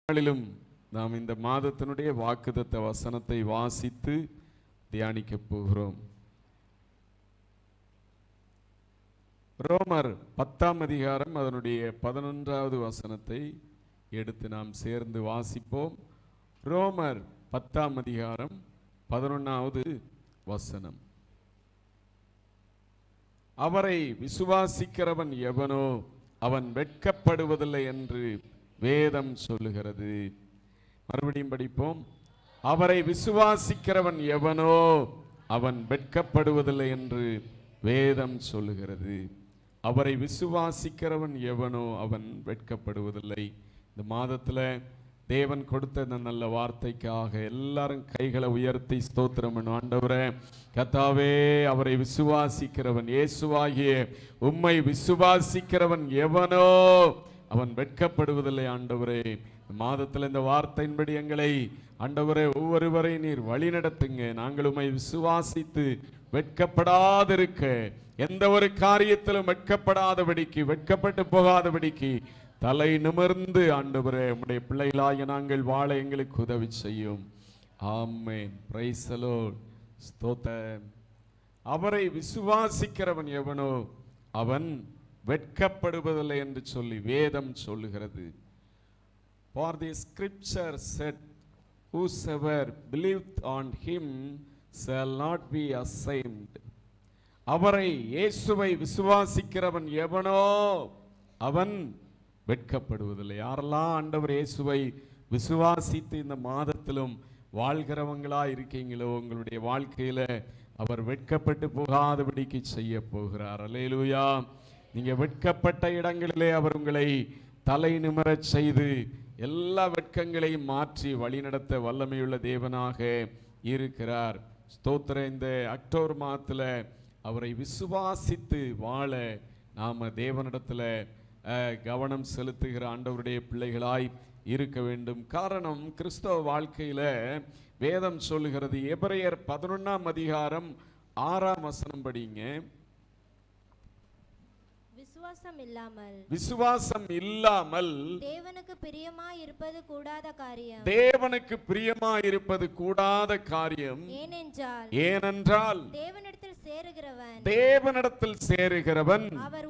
நாளிலும் நாம் இந்த மாதத்தினுடைய வாக்குத்தத்த வசனத்தை வாசித்து தியானிக்க போகிறோம். ரோமர் 10ஆம் அதிகாரம் அதனுடைய 11வது வசனத்தை எடுத்து நாம் சேர்ந்து வாசிப்போம். ரோமர் 10ஆம் அதிகாரம் 11வது வசனம். அவரை விசுவாசிக்கிறவன் எவனோ அவன் வெட்கப்படுவதில்லை என்று வேதம் சொல்லுகிறது. மறுபடியும் படிப்போம். அவரை விசுவாசிக்கிறவன் எவனோ அவன் வெட்கப்படுவதில்லை என்று வேதம் சொல்லுகிறது. அவரை விசுவாசிக்கிறவன் எவனோ அவன் வெட்கப்படுவதில்லை. இந்த மாதத்தில் தேவன் கொடுத்த இந்த நல்ல வார்த்தைக்காக எல்லாரும் கைகளை உயர்த்தி ஸ்தோத்திரம் பண்ணும். ஆண்டவரே கர்த்தாவே, அவரை விசுவாசிக்கிறவன், இயேசுவாகிய உம்மை விசுவாசிக்கிறவன் எவனோ அவன் வெட்கப்படுவதில்லை. ஆண்டவரே, மாதத்தில் இந்த வார்த்தையின்படி எங்களை ஆண்டவரே ஒவ்வொருவரை நீர் வழி நடத்துங்க. நாங்கள் உம்மை விசுவாசித்து வெட்கப்படாதிருக்க, எந்த ஒரு காரியத்திலும் வெட்கப்படாதபடிக்கு, வெட்கப்பட்டு போகாதபடிக்கு தலை நிமிர்ந்து ஆண்டவரே உம்முடைய பிள்ளைகளாகிய நாங்கள் வாழ எங்களுக்கு உதவி செய்யும். ஆமென். Praise the Lord. ஸ்தோத்திரம். அவரை விசுவாசிக்கிறவன் எவனோ அவன் வெட்கப்படுவதில்லை என்று சொல்லி வேதம் சொல்லுகிறது. For the scripture said, whosoever believeth on him shall not be ashamed. அவரை இயேசுவை விசுவாசிக்கிறவன் எவனோ அவன் வெட்கப்படுவதில்லை. யாரெல்லாம் ஆண்டவர் இயேசுவை விசுவாசித்து இந்த மாதத்திலும் வாழ்கிறவங்களா இருக்கீங்களோ, உங்களுடைய வாழ்க்கையில அவர் வெட்கப்பட்டு போகாதபடிக்கு செய்ய போகிறார். அல்லேலூயா. நீங்க வெட்கப்பட்ட இடங்களிலே அவர் உங்களை தலை நிமிரச் செய்து எல்லா வெட்கங்களையும் மாற்றி வழிநடத்த வல்லமையுள்ள தேவனாக இருக்கிறார். ஸ்தோத்திரம். இந்த அக்டோபர் மாதத்துல அவரை விசுவாசித்து வாழ நாம தேவனிடத்துல கவனம் செலுத்துகிற ஆண்டவருடைய பிள்ளைகளாய் இருக்க வேண்டும். காரணம், கிறிஸ்தவ வாழ்க்கையில வேதம் சொல்லுகிறது. எபிரேயர் 11ஆம் அதிகாரம் 6ஆம் வசனம் படிங்க. விசுவாசம் இல்லாமல் தேவனுக்கு பிரியமாய் இருப்பது கூடாத காரியம். தேவனுக்கு பிரியமாய் இருப்பது கூடாத காரியம். ஏனென்றால் தேவனிடத்தில் சேருகிறவன் அவர்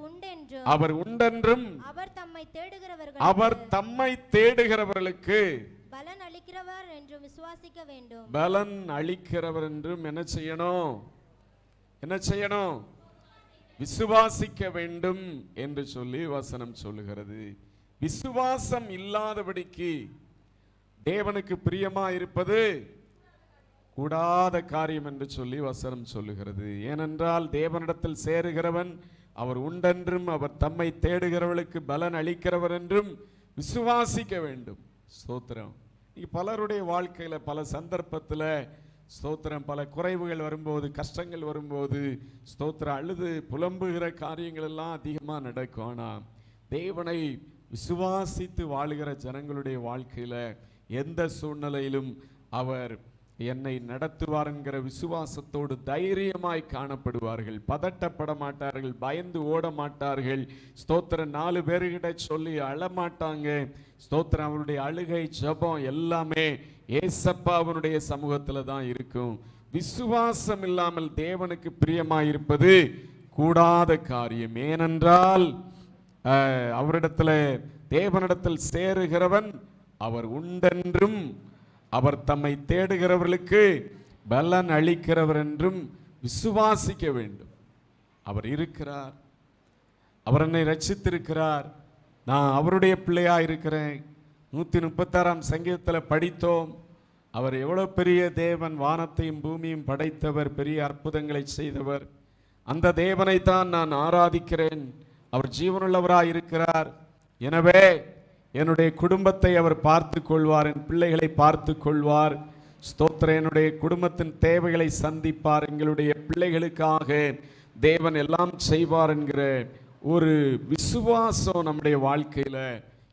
உண்டென்றும் அவர் தம்மை தேடுகிறவர்களுக்கு பலன் அளிக்கிறவர் என்றும் விசுவாசிக்க வேண்டும். பலன் அளிக்கிறவர் என்றும் என்ன செய்யணும்? விசுவாசிக்க வேண்டும் என்று சொல்லி வசனம் சொல்லுகிறது. விசுவாசம் இல்லாதபடிக்கு தேவனுக்கு பிரியமா இருப்பது கூடாத காரியம் என்று சொல்லி வசனம் சொல்லுகிறது. ஏனென்றால் தேவனிடத்தில் சேருகிறவன் அவர் உண்டென்றும் அவர் தம்மை தேடுகிறவர்களுக்கு பலன் அளிக்கிறவர் என்றும் விசுவாசிக்க வேண்டும். ஸ்தோத்திரம். பலருடைய வாழ்க்கையில பல சந்தர்ப்பத்துல ஸ்தோத்திரம், பல குறைவுகள் வரும்போது, கஷ்டங்கள் வரும்போது ஸ்தோத்திரம் அழுது புலம்புகிற காரியங்கள் எல்லாம் அதிகமாக நடக்கும். ஆனால் தேவனை விசுவாசித்து வாழுகிற ஜனங்களுடைய வாழ்க்கையில எந்த சூழ்நிலையிலும் அவர் என்னை நடத்துவார் என்கிற விசுவாசத்தோடு தைரியமாய் காணப்படுவார்கள். பதட்டப்பட மாட்டார்கள், பயந்து ஓட மாட்டார்கள். ஸ்தோத்திரம் 4 பேர்கிட்ட சொல்லி அழமாட்டாங்க. ஸ்தோத்திரம் அவருடைய அழுகை, ஜெபம் எல்லாமே ஏசப்பா அவனுடைய சமூகத்துல தான் இருக்கும். விசுவாசம் இல்லாமல் தேவனுக்கு பிரியமாயிருப்பது கூடாத காரியம். ஏனென்றால் அவரிடத்துல தேவனிடத்தில் சேருகிறவன் அவர் உண்டென்றும் அவர் தம்மை தேடுகிறவர்களுக்கு பலன் அளிக்கிறவர் என்றும் விசுவாசிக்க வேண்டும். அவர் இருக்கிறார், அவர் என்னை ரட்சித்திருக்கிறார், நான் அவருடைய பிள்ளையா இருக்கிறேன். 136ஆம் சங்கீதத்தில் படித்தோம். அவர் எவ்வளவு பெரிய தேவன், வானத்தையும் பூமியும் படைத்தவர், பெரிய அற்புதங்களை செய்தவர். அந்த தேவனை தான் நான் ஆராதிக்கிறேன். அவர் ஜீவனுள்ளவராய் இருக்கிறார். எனவே என்னுடைய குடும்பத்தை அவர் பார்த்து கொள்வார், என் பிள்ளைகளை பார்த்து கொள்வார். ஸ்தோத்திரம். என்னுடைய குடும்பத்தின் தேவைகளை சந்திப்பார், எங்களுடைய பிள்ளைகளுக்காக தேவன் எல்லாம் செய்வார் என்கிற ஒரு விசுவாசம் நம்முடைய வாழ்க்கையில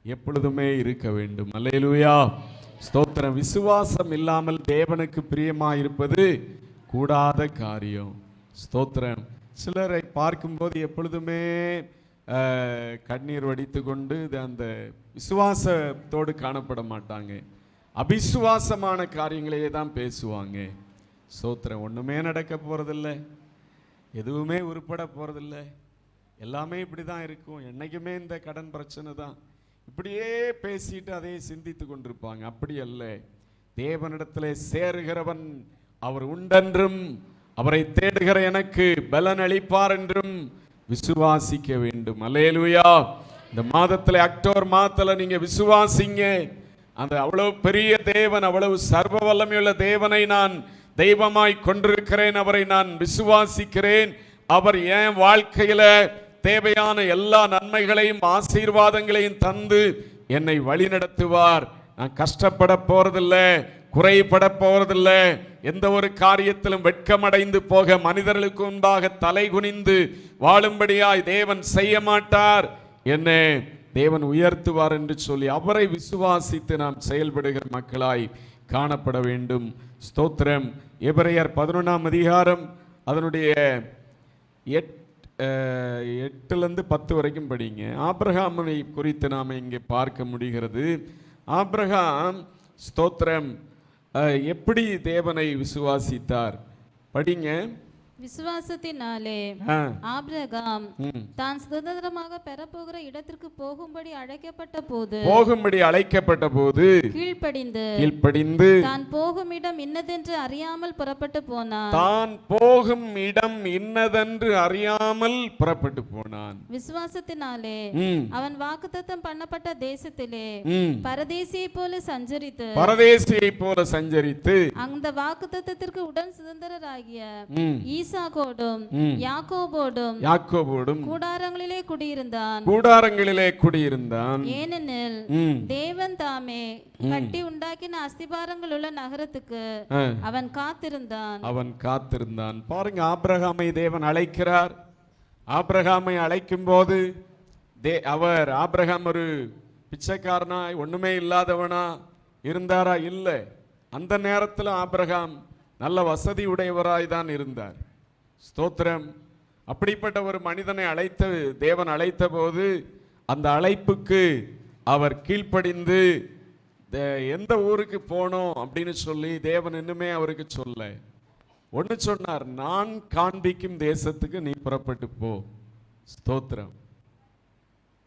எப்பொழுதுமே இருக்க வேண்டும். அல்லேலூயா. ஸ்தோத்திரம். விசுவாசம் இல்லாமல் தேவனுக்கு பிரியமாயிருப்பது கூடாத காரியம். ஸ்தோத்திரம். சிலரை பார்க்கும்போது எப்பொழுதுமே கண்ணீர் வடித்து கொண்டு அந்த விசுவாசத்தோடு காணப்பட மாட்டாங்க. அபிசுவாசமான காரியங்களையே தான் பேசுவாங்க. ஸ்தோத்திரம். ஒன்றுமே நடக்க போகிறதில்ல, எதுவுமே உருப்பட போகிறதில்ல, எல்லாமே இப்படி தான் இருக்கும், என்னைக்குமே இந்த கடன் பிரச்சனை தான், இப்படியே பேசிட்டு அதையே சிந்தித்து கொண்டிருப்பாங்க. அப்படி அல்ல. தேவனிடத்திலே சேருகிறவன் அவர் உண்டென்றும் அவரை தேடுகிற எனக்கு பலன் அளிப்பார் என்றும் விசுவாசிக்க வேண்டும். அல்லேலூயா. இந்த மாதத்தில் அக்டோபர் மாதத்தில் நீங்க விசுவாசிங்க. அந்த அவ்வளவு பெரிய தேவன், அவ்வளவு சர்வ வல்லமையுள்ள தேவனை நான் தெய்வமாய் கொண்டிருக்கிறேன், அவரை நான் விசுவாசிக்கிறேன். அவர் என் வாழ்க்கையில தேவையான எல்லா நன்மைகளையும் ஆசீர்வாதங்களையும் தந்து என்னை வழி நடத்துவார். நான் கஷ்டப்பட போறதில்லை, குறைபட போறதில்லை, எந்த ஒரு காரியத்திலும் வெட்கமடைந்து போக மனிதர்களுக்கு முன்பாக தலை குனிந்து வாழும்படியாய் தேவன் செய்ய மாட்டார், என்னை தேவன் உயர்த்துவார் என்று சொல்லி அவரை விசுவாசித்து நாம் செயல்படுகிற மக்களாய் காணப்பட வேண்டும். ஸ்தோத்திரம். எபிரேயர் 11ஆம் அதிகாரம் அதனுடைய 8லிருந்து 10 வரைக்கும் படிங்க. ஆபிரகாமை குறித்து நாம் இங்கே பார்க்க முடிகிறது. ஆபிரகாம் ஸ்தோத்திரம் எப்படி தேவனை விசுவாசித்தார் படிங்க. விசுவாசத்தினாலே ஆபிரகாம் தான் சுதந்திரமாக பெறப்போகிற இடத்திற்கு போகும்படி அழைக்கப்பட்ட போது கீழ்ப்படிந்து தான் போகும் இடம் இன்னதென்று அறியாமல் புறப்பட்டு போனான். விசுவாசத்தினாலே அவன் வாக்குத்தத்தம் பண்ணப்பட்ட தேசத்திலே பரதேசியை போல சஞ்சரித்து அந்த வாக்குத்தத்தத்திற்கு உடன் சுதந்திரராகிய ஈசாக்கோடும் யாக்கோபோடும் கூடாரங்களிலே குடியிருந்தான். ஏனெனில் தேவன் தாமே கட்டி உண்டாக்கின அஸ்திபாரங்கள் உள்ள நகரத்துக்கு அவன் காத்திருந்தான். பாருங்க, ஆபிரகாமை தேவன் அழைக்கிறார். ஆபிரகாமை அழைக்கும் போது ஆபிரகாம் ஒரு பிச்சைக்காரனா, ஒண்ணுமே இல்லாதவனா இருந்தாரா? இல்லை. அந்த நேரத்தில் ஆபிரகாம் நல்ல வசதி உடையவராய் தான் இருந்தார். ஸ்தோத்திரம். அப்படிப்பட்ட ஒரு மனிதனை தேவன் அழைத்த போது அந்த அழைப்புக்கு அவர் கீழ்ப்படிந்து எந்த ஊருக்கு போனோம் அப்படின்னு சொல்லி தேவன் இன்னுமே அவருக்கு ஒன்னு சொன்னார், நான் காண்பிக்கும் தேசத்துக்கு நீ புறப்பட்டு போ. ஸ்தோத்திரம்.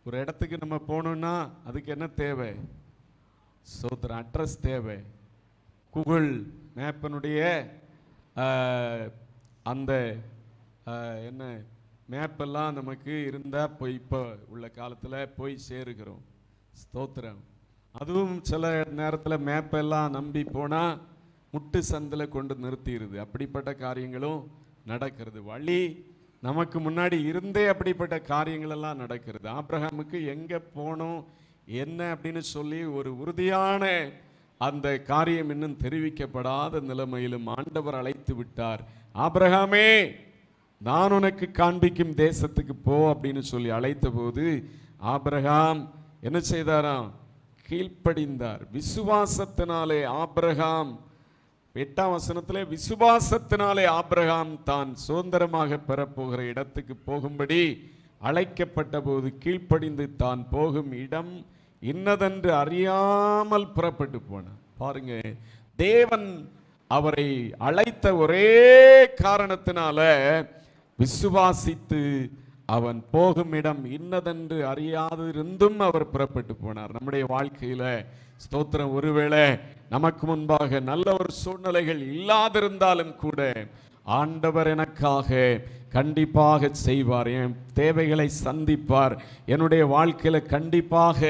ஒரு இடத்துக்கு நம்ம போகணும்னா அதுக்கு என்ன தேவை? ஸ்தோத்திரம். அட்ரஸ் தேவை. கூகுள் மேப்பினுடைய அந்த என்ன மேப்பெல்லாம் நமக்கு இருந்தால் இப்போ உள்ள காலத்தில் போய் சேருகிறோம். ஸ்தோத்திரம். அதுவும் சில நேரத்தில் மேப்பெல்லாம் நம்பி போனால் முட்டு சந்தில் கொண்டு நிறுத்திடுது. அப்படிப்பட்ட காரியங்களும் நடக்கிறது. வழி நமக்கு முன்னாடி இருந்தே அப்படிப்பட்ட காரியங்கள் எல்லாம் நடக்கிறது. ஆபிரகாமுக்கு எங்கே போனோம் என்ன அப்படின்னு சொல்லி ஒரு உறுதியான அந்த காரியம் இன்னும் தெரிவிக்கப்படாத நிலைமையிலும் ஆண்டவர் அழைத்து விட்டார். ஆபிரகாமே, நான் உனக்கு காண்பிக்கும் தேசத்துக்கு போ அப்படின்னு சொல்லி அழைத்த போது ஆபிரகாம் என்ன செய்தாராம்? கீழ்ப்படிந்தார். விசுவாசத்தினாலே ஆபிரகாம் 8ஆம் வசனத்திலே விசுவாசத்தினாலே ஆபிரகாம் தான் சுதந்திரமாக பெறப்போகிற இடத்துக்கு போகும்படி அழைக்கப்பட்ட போது கீழ்ப்படிந்து தான் போகும் இடம் இன்னதென்று அறியாமல் புறப்பட்டு போனார். பாருங்க, தேவன் அவரை அழைத்த ஒரே காரணத்தினால விசுவாசித்து அவன் போகும் இடம் இன்னதென்று அறியாதிருந்தும் அவர் புறப்பட்டு போனார். நம்முடைய வாழ்க்கையில ஸ்தோத்திரம், ஒருவேளை நமக்கு முன்பாக நல்ல ஒரு சூழ்நிலைகள் இல்லாதிருந்தாலும் கூட ஆண்டவர் எனக்காக கண்டிப்பாக செய்வார், என் தேவைகளை சந்திப்பார், என்னுடைய வாழ்க்கையில் கண்டிப்பாக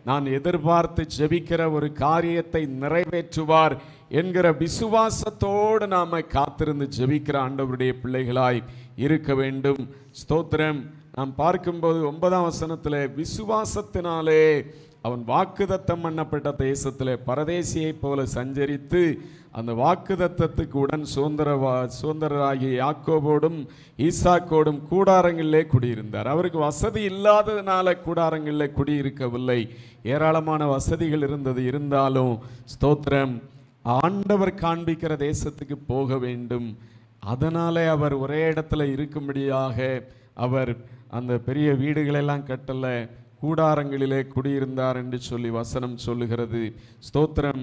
நான் எதிர்பார்த்து ஜெபிக்கிற ஒரு காரியத்தை நிறைவேற்றுவார் என்கிற விசுவாசத்தோடு நாம் காத்திருந்து ஜெபிக்கிற ஆண்டவருடைய பிள்ளைகளாய் இருக்க வேண்டும். ஸ்தோத்திரம். நாம் பார்க்கும்போது 9ஆம் வசனத்தில் விசுவாசத்தினாலே அவன் வாக்குதத்தம் பண்ணப்பட்ட தேசத்திலே பரதேசியை போல சஞ்சரித்து அந்த வாக்குதத்தத்துக்கு உடன் சுதந்திரராகிய யாக்கோபோடும் ஈசாக்கோடும் கூடாரங்களிலே குடியிருந்தார். அவருக்கு வசதி இல்லாததுனால கூடாரங்களிலே குடியிருக்கவில்லை, ஏராளமான வசதிகள் இருந்தது. இருந்தாலும் ஸ்தோத்திரம், ஆண்டவர் காண்பிக்கிற தேசத்துக்கு போக வேண்டும். அதனாலே அவர் ஒரே இடத்துல இருக்கும்படியாக அவர் அந்த பெரிய வீடுகளெல்லாம் கட்டல, கூடாரங்களிலே குடியிருந்தார் என்று சொல்லி வசனம் சொல்லுகிறது. ஸ்தோத்திரம்.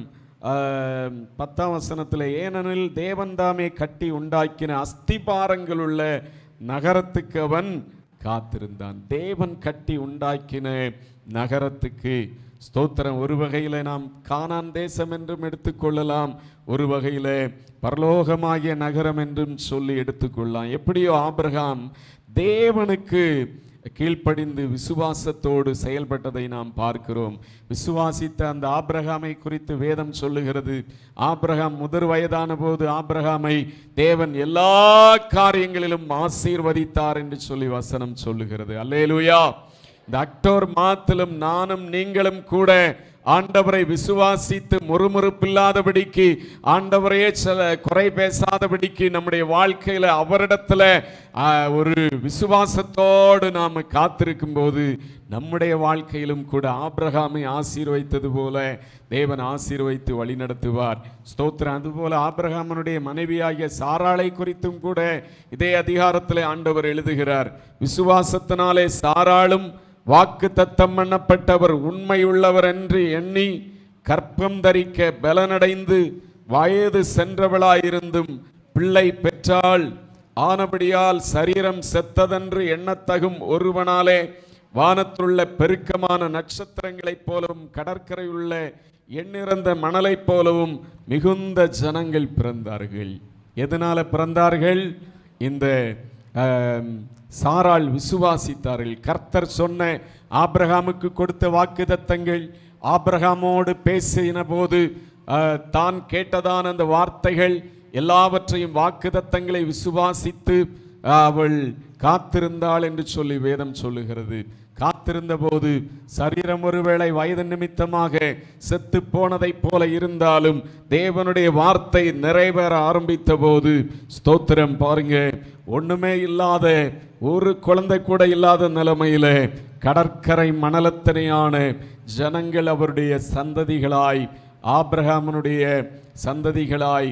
10ஆம் வசனத்தில், ஏனெனில் தேவன் தாமே கட்டி உண்டாக்கின அஸ்திபாரங்கள் உள்ள நகரத்துக்கு அவன் காத்திருந்தான். தேவன் கட்டி உண்டாக்கின நகரத்துக்கு. ஸ்தோத்திரம். ஒரு வகையில் நாம் கானான் தேசம் என்றும் எடுத்துக்கொள்ளலாம், ஒரு வகையில் பரலோகமாகிய நகரம் என்றும் சொல்லி எடுத்துக்கொள்ளலாம். எப்படியோ ஆபிரகாம் தேவனுக்கு கீழ்ப்படிந்து விசுவாசத்தோடு செயல்பட்டதை நாம் பார்க்கிறோம். விசுவாசித்த அந்த ஆபிரகாமை குறித்து வேதம் சொல்லுகிறது, ஆபிரகாம் முதிர் வயதான போது ஆபிரகாமை தேவன் எல்லா காரியங்களிலும் ஆசீர்வதித்தார் என்று சொல்லி வசனம் சொல்லுகிறது. அல்லேலூயா. இந்த அக்டோபர் மாதத்திலும் நானும் நீங்களும் கூட ஆண்டவரை விசுவாசித்து முறுமுறுப்பில்லாதபடிக்கு, ஆண்டவரையே சில குறை பேசாதபடிக்கு, நம்முடைய வாழ்க்கையில அவரிடத்துல ஒரு விசுவாசத்தோடு நாம் காத்திருக்கும் போது நம்முடைய வாழ்க்கையிலும் கூட ஆபிரகாமை ஆசீர்வைத்தது போல தேவன் ஆசீர்வைத்து வழி நடத்துவார். ஸ்தோத்திரம். அதுபோல ஆபிரகாமனுடைய மனைவியாகிய சாராளை குறித்தும் கூட இதே அதிகாரத்தில் ஆண்டவர் எழுதுகிறார், விசுவாசத்தினாலே சாராளும் வாக்கு தத்தம் பண்ணப்பட்டவர் உண்மையுள்ளவர் என்று எண்ணி கற்பம் தரிக்க பலனடைந்து வயது சென்றவளாயிருந்தும் பிள்ளை பெற்றாள். ஆனபடியால் சரீரம் செத்ததென்று எண்ணத்தகும் ஒருவனாலே வானத்துள்ள பெருக்கமான நட்சத்திரங்களைப் போலவும் கடற்கரையுள்ள எண்ணிறந்த மணலைப் போலவும் மிகுந்த ஜனங்கள் பிறந்தார்கள். எதனால பிறந்தார்கள்? இந்த சாராள் விசுவாசித்தார்கள். கர்த்தர் சொன்ன ஆபிரகாமுக்கு கொடுத்த வாக்குத்தத்தங்கள், ஆபிரகாமோடு பேசின போது தான் கேட்டதான அந்த வார்த்தைகள் எல்லாவற்றையும் வாக்குத்தத்தங்களை விசுவாசித்து அவள் காத்திருந்தாள் என்று சொல்லி வேதம் சொல்லுகிறது. காத்திருந்த போது சரீரம் ஒருவேளை வயது நிமித்தமாக செத்து போனதை போல இருந்தாலும் தேவனுடைய வார்த்தை நிறைவேற ஆரம்பித்த போது, ஸ்தோத்திரம், பாருங்க, ஒண்ணுமே இல்லாத ஒரு குழந்தை கூட இல்லாத நிலைமையில கடற்கரை மணலத்தனையான ஜனங்கள் அவருடைய சந்ததிகளாய், ஆபிரகாமனுடைய சந்ததிகளாய்,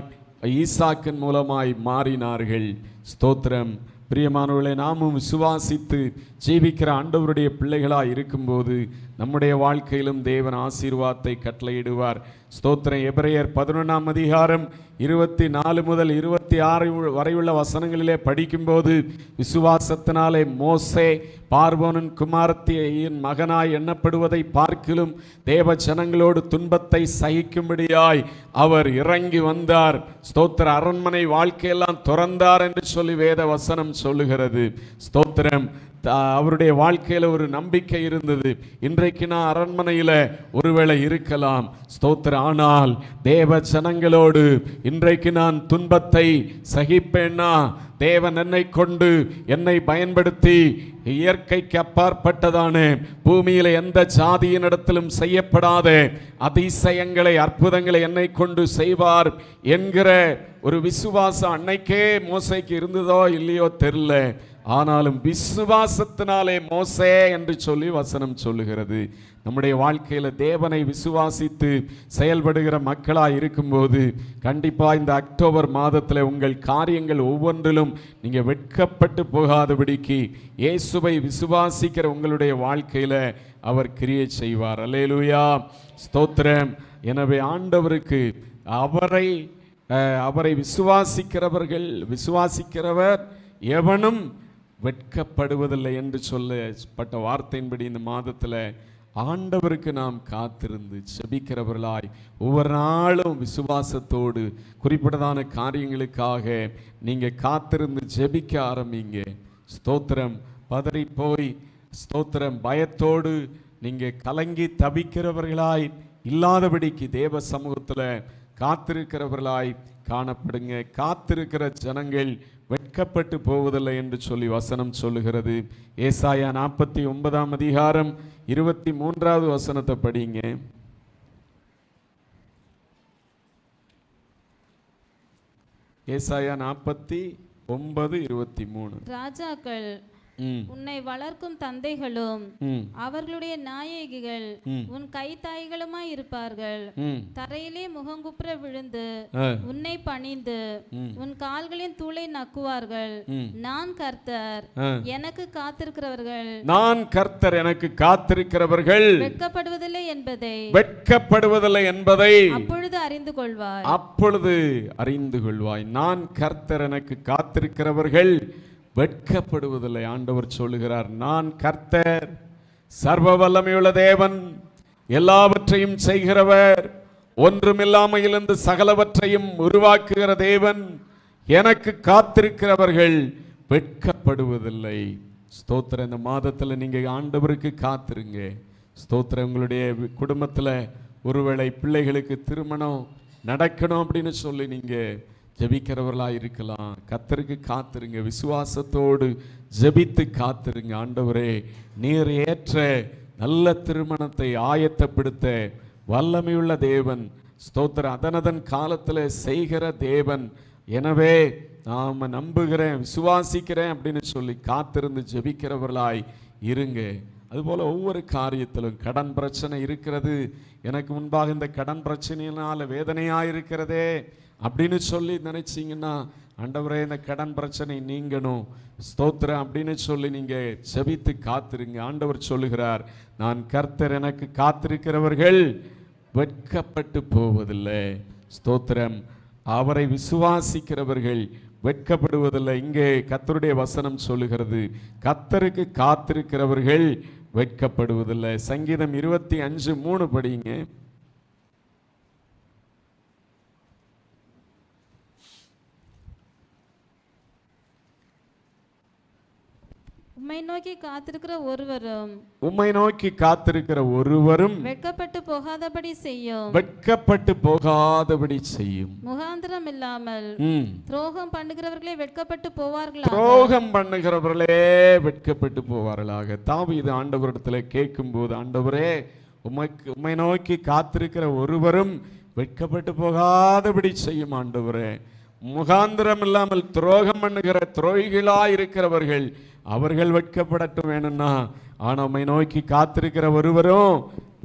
ஈசாக்கின் மூலமாய் மாறினார்கள். ஸ்தோத்திரம். பிரியமானவர்களே, நாமும் விசுவாசித்து ஜீவிக்கிற ஆண்டவருடைய பிள்ளைகளாய் இருக்கும்போது நம்முடைய வாழ்க்கையிலும் தேவன் ஆசீர்வாதத்தை கட்டளையிடுவார். ஸ்தோத்திரம். எபிரேயர் 11ஆம் அதிகாரம் 24 முதல் 26 வரையுள்ள வசனங்களிலே படிக்கும்போது, விசுவாசத்தினாலே மோசே பார்வோனின் குமாரத்தியின் மகனாய் எண்ணப்படுவதை பார்க்கிலும் தேவ ஜனங்களோடு துன்பத்தை சகிக்கும்படியாய் அவர் இறங்கி வந்தார். ஸ்தோத்திர. அரண்மனை வாழ்க்கையெல்லாம் துறந்தார் என்று சொல்லி வேத வசனம் சொல்லுகிறது. ஸ்தோத்திரம். அவருடைய வாழ்க்கையில ஒரு நம்பிக்கை இருந்தது. இன்றைக்கு நான் அரண்மனையில ஒருவேளை இருக்கலாம், ஸ்தோத்திரம், ஆனால் தேவ ஜனங்களோடு இன்றைக்கு நான் துன்பத்தை சகிப்பேன்னா தேவன் என்னை கொண்டு என்னை பயன்படுத்தி இயற்கைக்கு அப்பாற்பட்டதான பூமியில எந்த ஜாதியினிடத்திலும் செய்யப்படாத அதிசயங்களை, அற்புதங்களை என்னை கொண்டு செய்வார் என்கிற ஒரு விசுவாசம் அன்னைக்கே மோசேக்கு இருந்ததோ இல்லையோ தெரியல. ஆனாலும் விசுவாசத்தினாலே மோசே என்று சொல்லி வசனம் சொல்லுகிறது. நம்முடைய வாழ்க்கையில தேவனை விசுவாசித்து செயல்படுகிற மக்களாய் இருக்கும்போது கண்டிப்பா இந்த அக்டோபர் மாதத்தில் உங்கள் காரியங்கள் ஒவ்வொன்றிலும் நீங்க வெட்கப்பட்டு போகாதபடிக்கு இயேசுவை விசுவாசிக்கிற உங்களுடைய வாழ்க்கையில அவர் கிரியை செய்வார். அல்லேலூயா. ஸ்தோத்திரம். எனவே ஆண்டவருக்கு அவரை விசுவாசிக்கிறவர் எவனும் வெட்கப்படுவதில்லை என்று சொல்லப்பட்ட வார்த்தையின்படி இந்த மாதத்தில் ஆண்டவருக்கு நாம் காத்திருந்து ஜெபிக்கிறவர்களாய் ஒவ்வொரு நாளும் விசுவாசத்தோடு குறிப்பிட்டதான காரியங்களுக்காக நீங்க காத்திருந்து ஜெபிக்க ஆரம்பிங்க. ஸ்தோத்திரம். பதறி போய், ஸ்தோத்திரம், பயத்தோடு நீங்க கலங்கி தவிக்கிறவர்களாய் இல்லாதபடிக்கு தேவ சமூகத்தில் காத்திருக்கிறவர்களாய் காணப்படுங்க. காத்திருக்கிற ஜனங்கள் வெட்கப்பட்டு போவதில்லை என்று சொல்லி வசனம் சொல்லுகிறது. ஏசாயா 49ஆம் அதிகாரம் 23வது வசனத்தை படிங்க. ஏசாயா 49:23. உன்னை வளர்க்கும் தந்தைகளும் ம். அவர்களுடைய நாயகிகள் உன் கைத்தாய்களுமாய் இருப்பார்கள். தரையிலே முகங்குப்புற விழுந்து உன்னை பணிந்து உன் கால்களின் தூளை நக்குவார்கள். நான் கர்த்தர், எனக்கு காத்திருக்கிறவர்கள் நான் கர்த்தர், எனக்கு காத்திருக்கிறவர்கள் வெட்கப்படுவதில்லை என்பதை அப்பொழுது அறிந்து கொள்வாய். அப்பொழுது அறிந்து கொள்வாய். நான் கர்த்தர், எனக்கு காத்திருக்கிறவர்கள் வெட்கப்படுவதில்லை. ஆண்டவர் சொல்லுகிறார், நான் கர்த்தர், சர்வ வல்லமையுள்ள தேவன், எல்லாவற்றையும் செய்கிறவர், ஒன்றுமில்லாமையிலிருந்து சகலவற்றையும் உருவாக்குகிற தேவன், எனக்கு காத்திருக்கிறவர்கள் வெட்கப்படுவதில்லை. ஸ்தோத்திரம். இந்த மாதத்தில் நீங்க ஆண்டவருக்கு காத்திருங்க. ஸ்தோத்திரம். உங்களுடைய குடும்பத்தில் ஒருவேளை பிள்ளைகளுக்கு திருமணம் நடக்கணும் அப்படின்னு சொல்லி நீங்க ஜெபிக்கிறவர்களா இருக்கலாம். கர்த்தருக்கு காத்திருங்க, விசுவாசத்தோடு ஜெபித்து காத்திருங்க. ஆண்டவரே, நீர் ஏற்ற நல்ல திருமணத்தை ஆயத்தப்படுத்த வல்லமையுள்ள தேவன். ஸ்தோத்திரம். அதனதன் காலத்தில் செய்கிற தேவன். எனவே நாம நம்புகிறேன், விசுவாசிக்கிறேன் அப்படின்னு சொல்லி காத்திருந்து ஜெபிக்கிறவர்களாய் இருங்க. அதுபோல ஒவ்வொரு காரியத்திலும் கடன் பிரச்சனை இருக்கிறது, எனக்கு முன்பாக இந்த கடன் பிரச்சனையினால வேதனையாக இருக்கிறதே அப்படின்னு சொல்லி நினைச்சீங்கன்னா, ஆண்டவரே இந்த கடன் பிரச்சனை நீங்கணும், ஸ்தோத்திரம் அப்படின்னு சொல்லி நீங்க செபித்து காத்திருங்க. ஆண்டவர் சொல்லுகிறார், நான் கர்த்தர், எனக்கு காத்திருக்கிறவர்கள் வெட்கப்பட்டு போவதில்லை. ஸ்தோத்திரம். அவரை விசுவாசிக்கிறவர்கள் வெட்கப்படுவதில்லை. இங்கே கர்த்தருடைய வசனம் சொல்லுகிறது, கர்த்தருக்கு காத்திருக்கிறவர்கள் வெட்கப்படுவதில்லை. சங்கீதம் 25:3 படிங்க. உம்மை நோக்கி காத்திருக்கிற ஒருவரும் வெட்கப்பட்டு போகாதபடி செய்யும். முகாந்திரம் இல்லாமல் துரோகம் பண்ணுகிறவர்களே வெட்கப்பட்டு போவார்களாக. தாவீது ஆண்டவரிடத்தில் கேட்கும்போது, ஆண்டவரே, உம்மை நோக்கி காத்திருக்கிற ஒருவரும் வெட்கப்பட்டு போகாதபடி செய்யும். ஆண்டவரே, முகாந்திரம் இல்லாமல் துரோகம் பண்ணுகிற துரோகிகளா இருக்கிறவர்கள் அவர்கள் வெட்கப்படட்டும் வேணும்னா, ஆனா உம்மை நோக்கி காத்திருக்கிற ஒருவரும்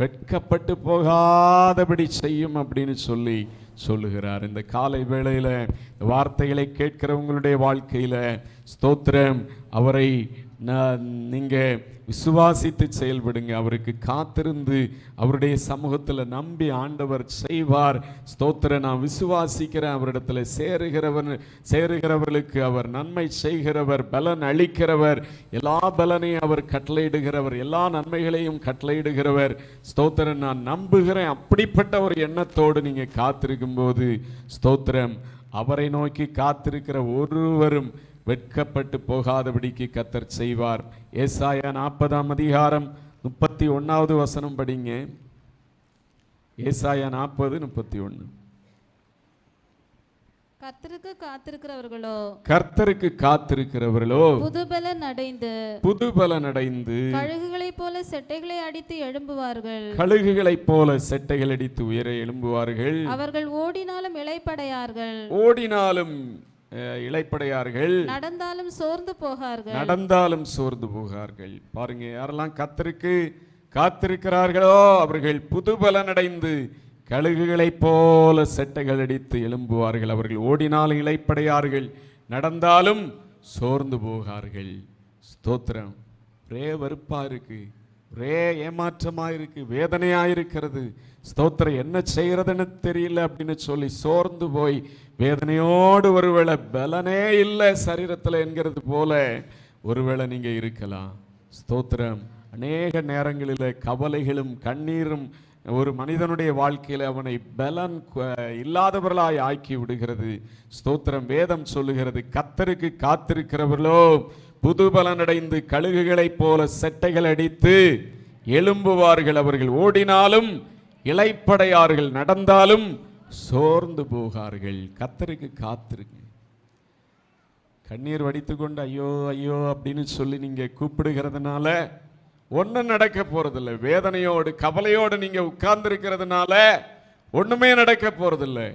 வெட்கப்பட்டு போகாதபடி செய்யும் அப்படின்னு சொல்லி சொல்லுகிறார். இந்த காலை வேளையில வார்த்தைகளை கேட்கிறவங்களுடைய வாழ்க்கையில ஸ்தோத்திரம், அவரை நீங்க விசுவாசித்து செயல்படுங்க. அவருக்கு காத்திருந்து அவருடைய சமூகத்தில் நம்பி ஆண்டவர் செய்வார். ஸ்தோத்திரம். நான் விசுவாசிக்கிறேன், அவரிடத்துல சேருகிறவர்களுக்கு அவர் நன்மை செய்கிறவர், பலன் அளிக்கிறவர், எல்லா பலனையும் அவர் கட்டளையிடுகிறவர், எல்லா நன்மைகளையும் கட்டளையிடுகிறவர். ஸ்தோத்திரம். நான் நம்புகிறேன். அப்படிப்பட்ட ஒரு எண்ணத்தோடு நீங்க காத்திருக்கும் போது ஸ்தோத்திரம், அவரை நோக்கி காத்திருக்கிற ஒருவரும் வெட்கப்பட்டு போகாதபடிக்கு கர்த்தர் செய்வார். ஏசாயா 40:31 படிங்க. ஏசாயா 40:31. கர்த்தருக்கு காத்திருக்கிறவர்களோ புதுபலன் அடைந்து கழுகுகளைப் போல செட்டைகளை அடித்து உயர எழும்புவார்கள். அவர்கள் ஓடினாலும் இளைப்படையார்கள், நடந்தாலும் சோர்ந்து போகார்கள். பாருங்க, யாரெல்லாம் கர்த்தருக்கு காத்திருக்கிறார்களோ அவர்கள் புதுபலன் அடைந்து கழுகுகளைப் போல செட்டைகள் அடித்து எழும்புவார்கள். அவர்கள் ஓடினாலும் இளைப்படையார்கள், நடந்தாலும் சோர்ந்து போகார்கள். ஸ்தோத்திரம். ஒரே வெறுப்பா இருக்கு, ஒரே ஏமாற்றமா இருக்கு, வேதனையா இருக்கிறது. ஸ்தோத்திரம். என்ன செய்யறதுன்னு தெரியல அப்படின்னு சொல்லி சோர்ந்து போய் வேதனையோடு ஒருவேளை பலனே இல்லை சரீரத்தில் என்கிறது போல ஒருவேளை நீங்க இருக்கலாம். ஸ்தோத்திரம். அநேக நேரங்களில் கவலைகளும் கண்ணீரும் ஒரு மனிதனுடைய வாழ்க்கையில் அவனை பலன் இல்லாதவர்களாய் ஆக்கி விடுகிறது. ஸ்தோத்திரம். வேதம் சொல்லுகிறது, கர்த்தருக்கு காத்திருக்கிறவர்களோ புது பலன் அடைந்து கழுகுகளைப் போல செட்டைகள் அடித்து எழும்புவார்கள். அவர்கள் ஓடினாலும் இளைப்படையார்கள், நடந்தாலும் சோர்ந்து போகார்கள். கர்த்தருக்கு காத்திருங்க. கண்ணீர் வடித்து கொண்டு ஐயோ ஐயோ அப்படின்னு சொல்லி நீங்க கூப்பிடுகிறதுனால ஒன்றும் நடக்க போறதில்லை. வேதனையோடு கவலையோடு நீங்க உட்கார்ந்து இருக்கிறதுனால ஒண்ணுமே நடக்க போறதில்லை.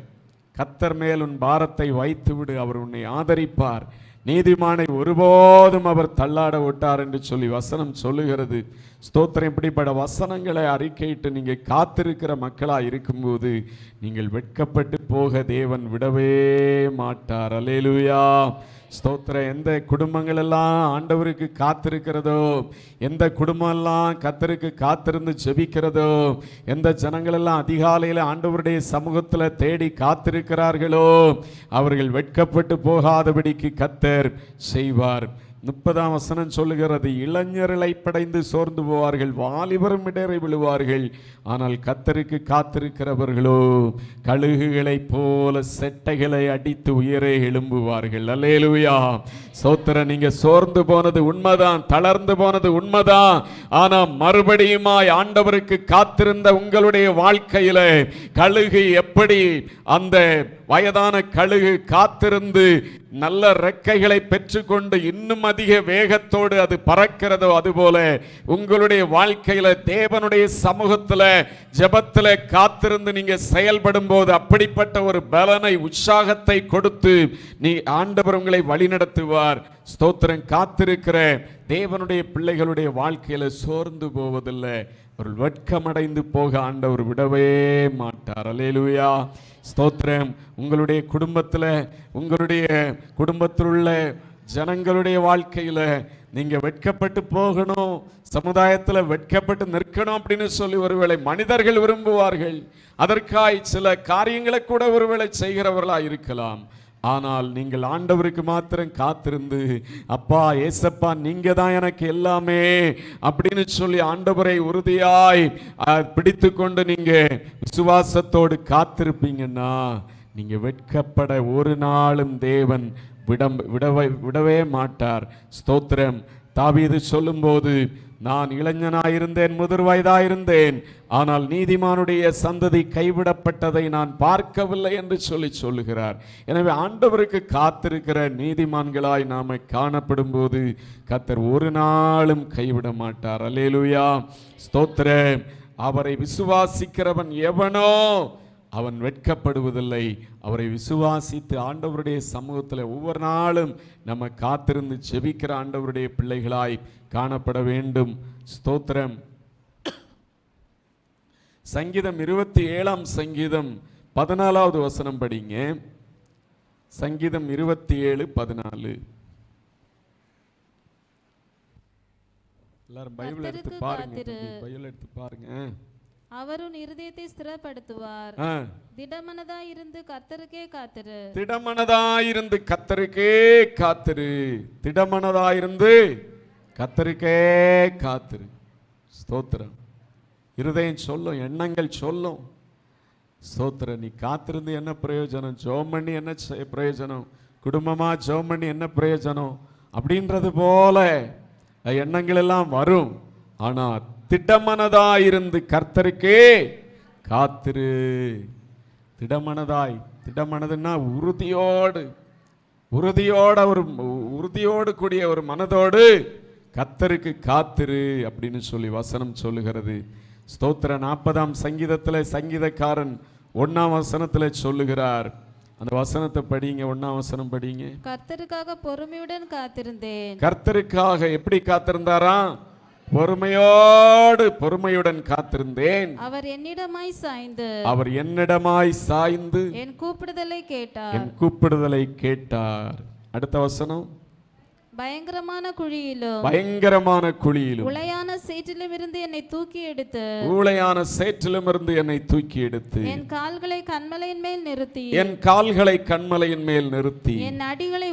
கர்த்தர் மேல் உன் பாரத்தை வைத்து விடு, அவர் உன்னை ஆதரிப்பார். நீதிமானை ஒருபோதும் அவர் தள்ளாட விட்டார் என்று சொல்லி வசனம் சொல்லுகிறது. ஸ்தோத்திரம். இப்படிப்பட்ட வசனங்களை அறிக்கையிட்டு நீங்க காத்திருக்கிற மக்களா இருக்கும்போது நீங்கள் வெட்கப்பட்டு போக தேவன் விடவே மாட்டார். அல்லேலூயா. ஸ்தோத்திரம். எந்த குடும்பங்கள் எல்லாம் ஆண்டவருக்கு காத்திருக்கிறதோ, எந்த குடும்பம் எல்லாம் கர்த்தருக்கு காத்திருந்து ஜெபிக்கிறதோ, எந்த ஜனங்கள் எல்லாம் அதிகாலையில் ஆண்டவருடைய சமூகத்தில் தேடி காத்திருக்கிறார்களோ, அவர்கள் வெட்கப்பட்டு போகாதபடிக்கு கர்த்தர் செய்வார். 30ஆம் வசனம் சொல்லுகிறது, இளைஞர்களை படைந்து சோர்ந்து போவார்கள், வாலிபரும் இடரை விழுவார்கள், ஆனால் கர்த்தருக்கு காத்திருக்கிறவர்களோ கழுகுகளை போல செட்டைகளை அடித்து உயரே எழும்புவார்கள். அல்லேலூயா. சோத்திர. நீங்க சோர்ந்து போனது உண்மைதான், தளர்ந்து போனது உண்மைதான். ஆனா மறுபடியுமாய் ஆண்டவருக்கு காத்திருந்த உங்களுடைய வாழ்க்கையில கழுகு எப்படி அந்த வயதான கழுகு காத்திருந்து நல்ல ரெக்கைகளை பெற்றுக்கொண்டு இன்னும் அதிக வேகத்தோடு அது பறக்கிறதோ, அதுபோல உங்களுடைய வாழ்க்கையில தேவனுடைய சமூகத்தில் ஜெபத்தில் காத்திருந்து நீங்க செயல்படும் போது அப்படிப்பட்ட ஒரு பலனை, உற்சாகத்தை கொடுத்து நீ ஆண்டவர் உங்களை வழிநடத்துவார். ஸ்தோத்திரம். காத்திருக்கிற தேவனுடைய பிள்ளைகளுடைய வாழ்க்கையில சோர்ந்து போவதில்லை, அவர்கள் வெட்கமடைந்து போக ஆண்டவர் விடவே மாட்டார். அல்லேலூயா. ஸ்தோத்திரம். உங்களுடைய குடும்பத்தில், உங்களுடைய குடும்பத்தில் உள்ள ஜனங்களுடைய வாழ்க்கையில நீங்க வெட்கப்பட்டு போகணும், சமுதாயத்தில் வெட்கப்பட்டு நிற்கணும் அப்படின்னு சொல்லி ஒருவேளை மனிதர்கள் விரும்புவார்கள். அதற்காய் சில காரியங்களை கூட ஒருவேளை செய்கிறவர்களா இருக்கலாம். ஆனால் நீங்கள் ஆண்டவருக்கு மாத்திரம் காத்திருந்து, அப்பா ஏசப்பா நீங்க தான் எனக்கு எல்லாமே அப்படின்னு சொல்லி ஆண்டவரை உறுதியாய் பிடித்து கொண்டு நீங்க விசுவாசத்தோடு காத்திருப்பீங்கன்னா நீங்க வெட்கப்பட ஒரு நாளும் தேவன் விடவே மாட்டார். ஸ்தோத்திரம். தாவீது சொல்லும்போது, நான் இளைஞனாயிருந்தேன், முதிர் வயதாயிருந்தேன், ஆனால் நீதிமானுடைய சந்ததி கைவிடப்பட்டதை நான் பார்க்கவில்லை என்று சொல்லுகிறார். எனவே ஆண்டவருக்கு காத்திருக்கிற நீதிமான்களாய் நாம காணப்படும் போது கர்த்தர் ஒரு நாளும் கைவிட மாட்டார். அல்லேலூயா. ஸ்தோத்திரம். அவரை விசுவாசிக்கிறவன் எவனோ அவன் வெட்கப்படுவதில்லை. அவரை விசுவாசித்து ஆண்டவருடைய சமூகத்தில் ஒவ்வொரு நாளும் நம்ம காத்திருந்து ஜெபிக்கிற ஆண்டவருடைய பிள்ளைகளாய் காணப்பட வேண்டும். ஸ்தோத்திரம். சங்கீதம் 27ஆம் சங்கீதம் 14வது வசனம் படிங்க. சங்கீதம் 27:14. எல்லாரும் பைபிள் எடுத்து பாருங்க. பைபிள் எடுத்து பாருங்க. அவர் உன் இருதயத்தை ஸ்திரப்படுத்துவார். திடமனதாயிருந்து கர்த்தருக்கே காத்திரு. திடமனதாயிருந்து கர்த்தருக்கே காத்திரு. திடமனதாயிருந்து கர்த்தருக்கே காத்திரு. ஸ்தோத்திரம். இருதயம் சொல்லும், எண்ணங்கள் சொல்லும். ஸ்தோத்திரம். நீ காத்திருந்து என்ன பிரயோஜனம்? ஜெபம் பண்ணி என்ன பிரயோஜனம்? குடும்பமா ஜெபம் பண்ணி என்ன பிரயோஜனம்? அப்படின்றது போல எண்ணங்கள் எல்லாம் வரும். ஆனா திடமனதாயிருந்து கர்த்தருக்கே காத்திரு. திடமனதுன்னா உறுதியோடு கூடிய ஒரு மனதோடு கர்த்தருக்கு காத்திரு அப்படின்னு சொல்லி வசனம் சொல்லுகிறது. ஸ்தோத்திர. 40ஆம் சங்கீதத்தில் சங்கீதக்காரன் 1ஆம் வசனத்தில் சொல்லுகிறார். அந்த வசனத்தை படிங்க. 1ஆம் வசனம் படிங்க. கர்த்தருக்காக பொறுமையுடன் காத்திருந்தேன். கர்த்தருக்காக எப்படி காத்திருந்தாரா? பொறுமையுடன் காத்திருந்தேன். அவர் என்னிடமாய் சாய்ந்து என் கூப்பிடுதலை கேட்டார். அடுத்த வசனம். பயங்கரமான குழியிலும் உளையான சேற்றிலும் இருந்து என்னை தூக்கி எடுத்து என் கால்களை கன்மலையின் மேல் நிறுத்தி என் அடிகளை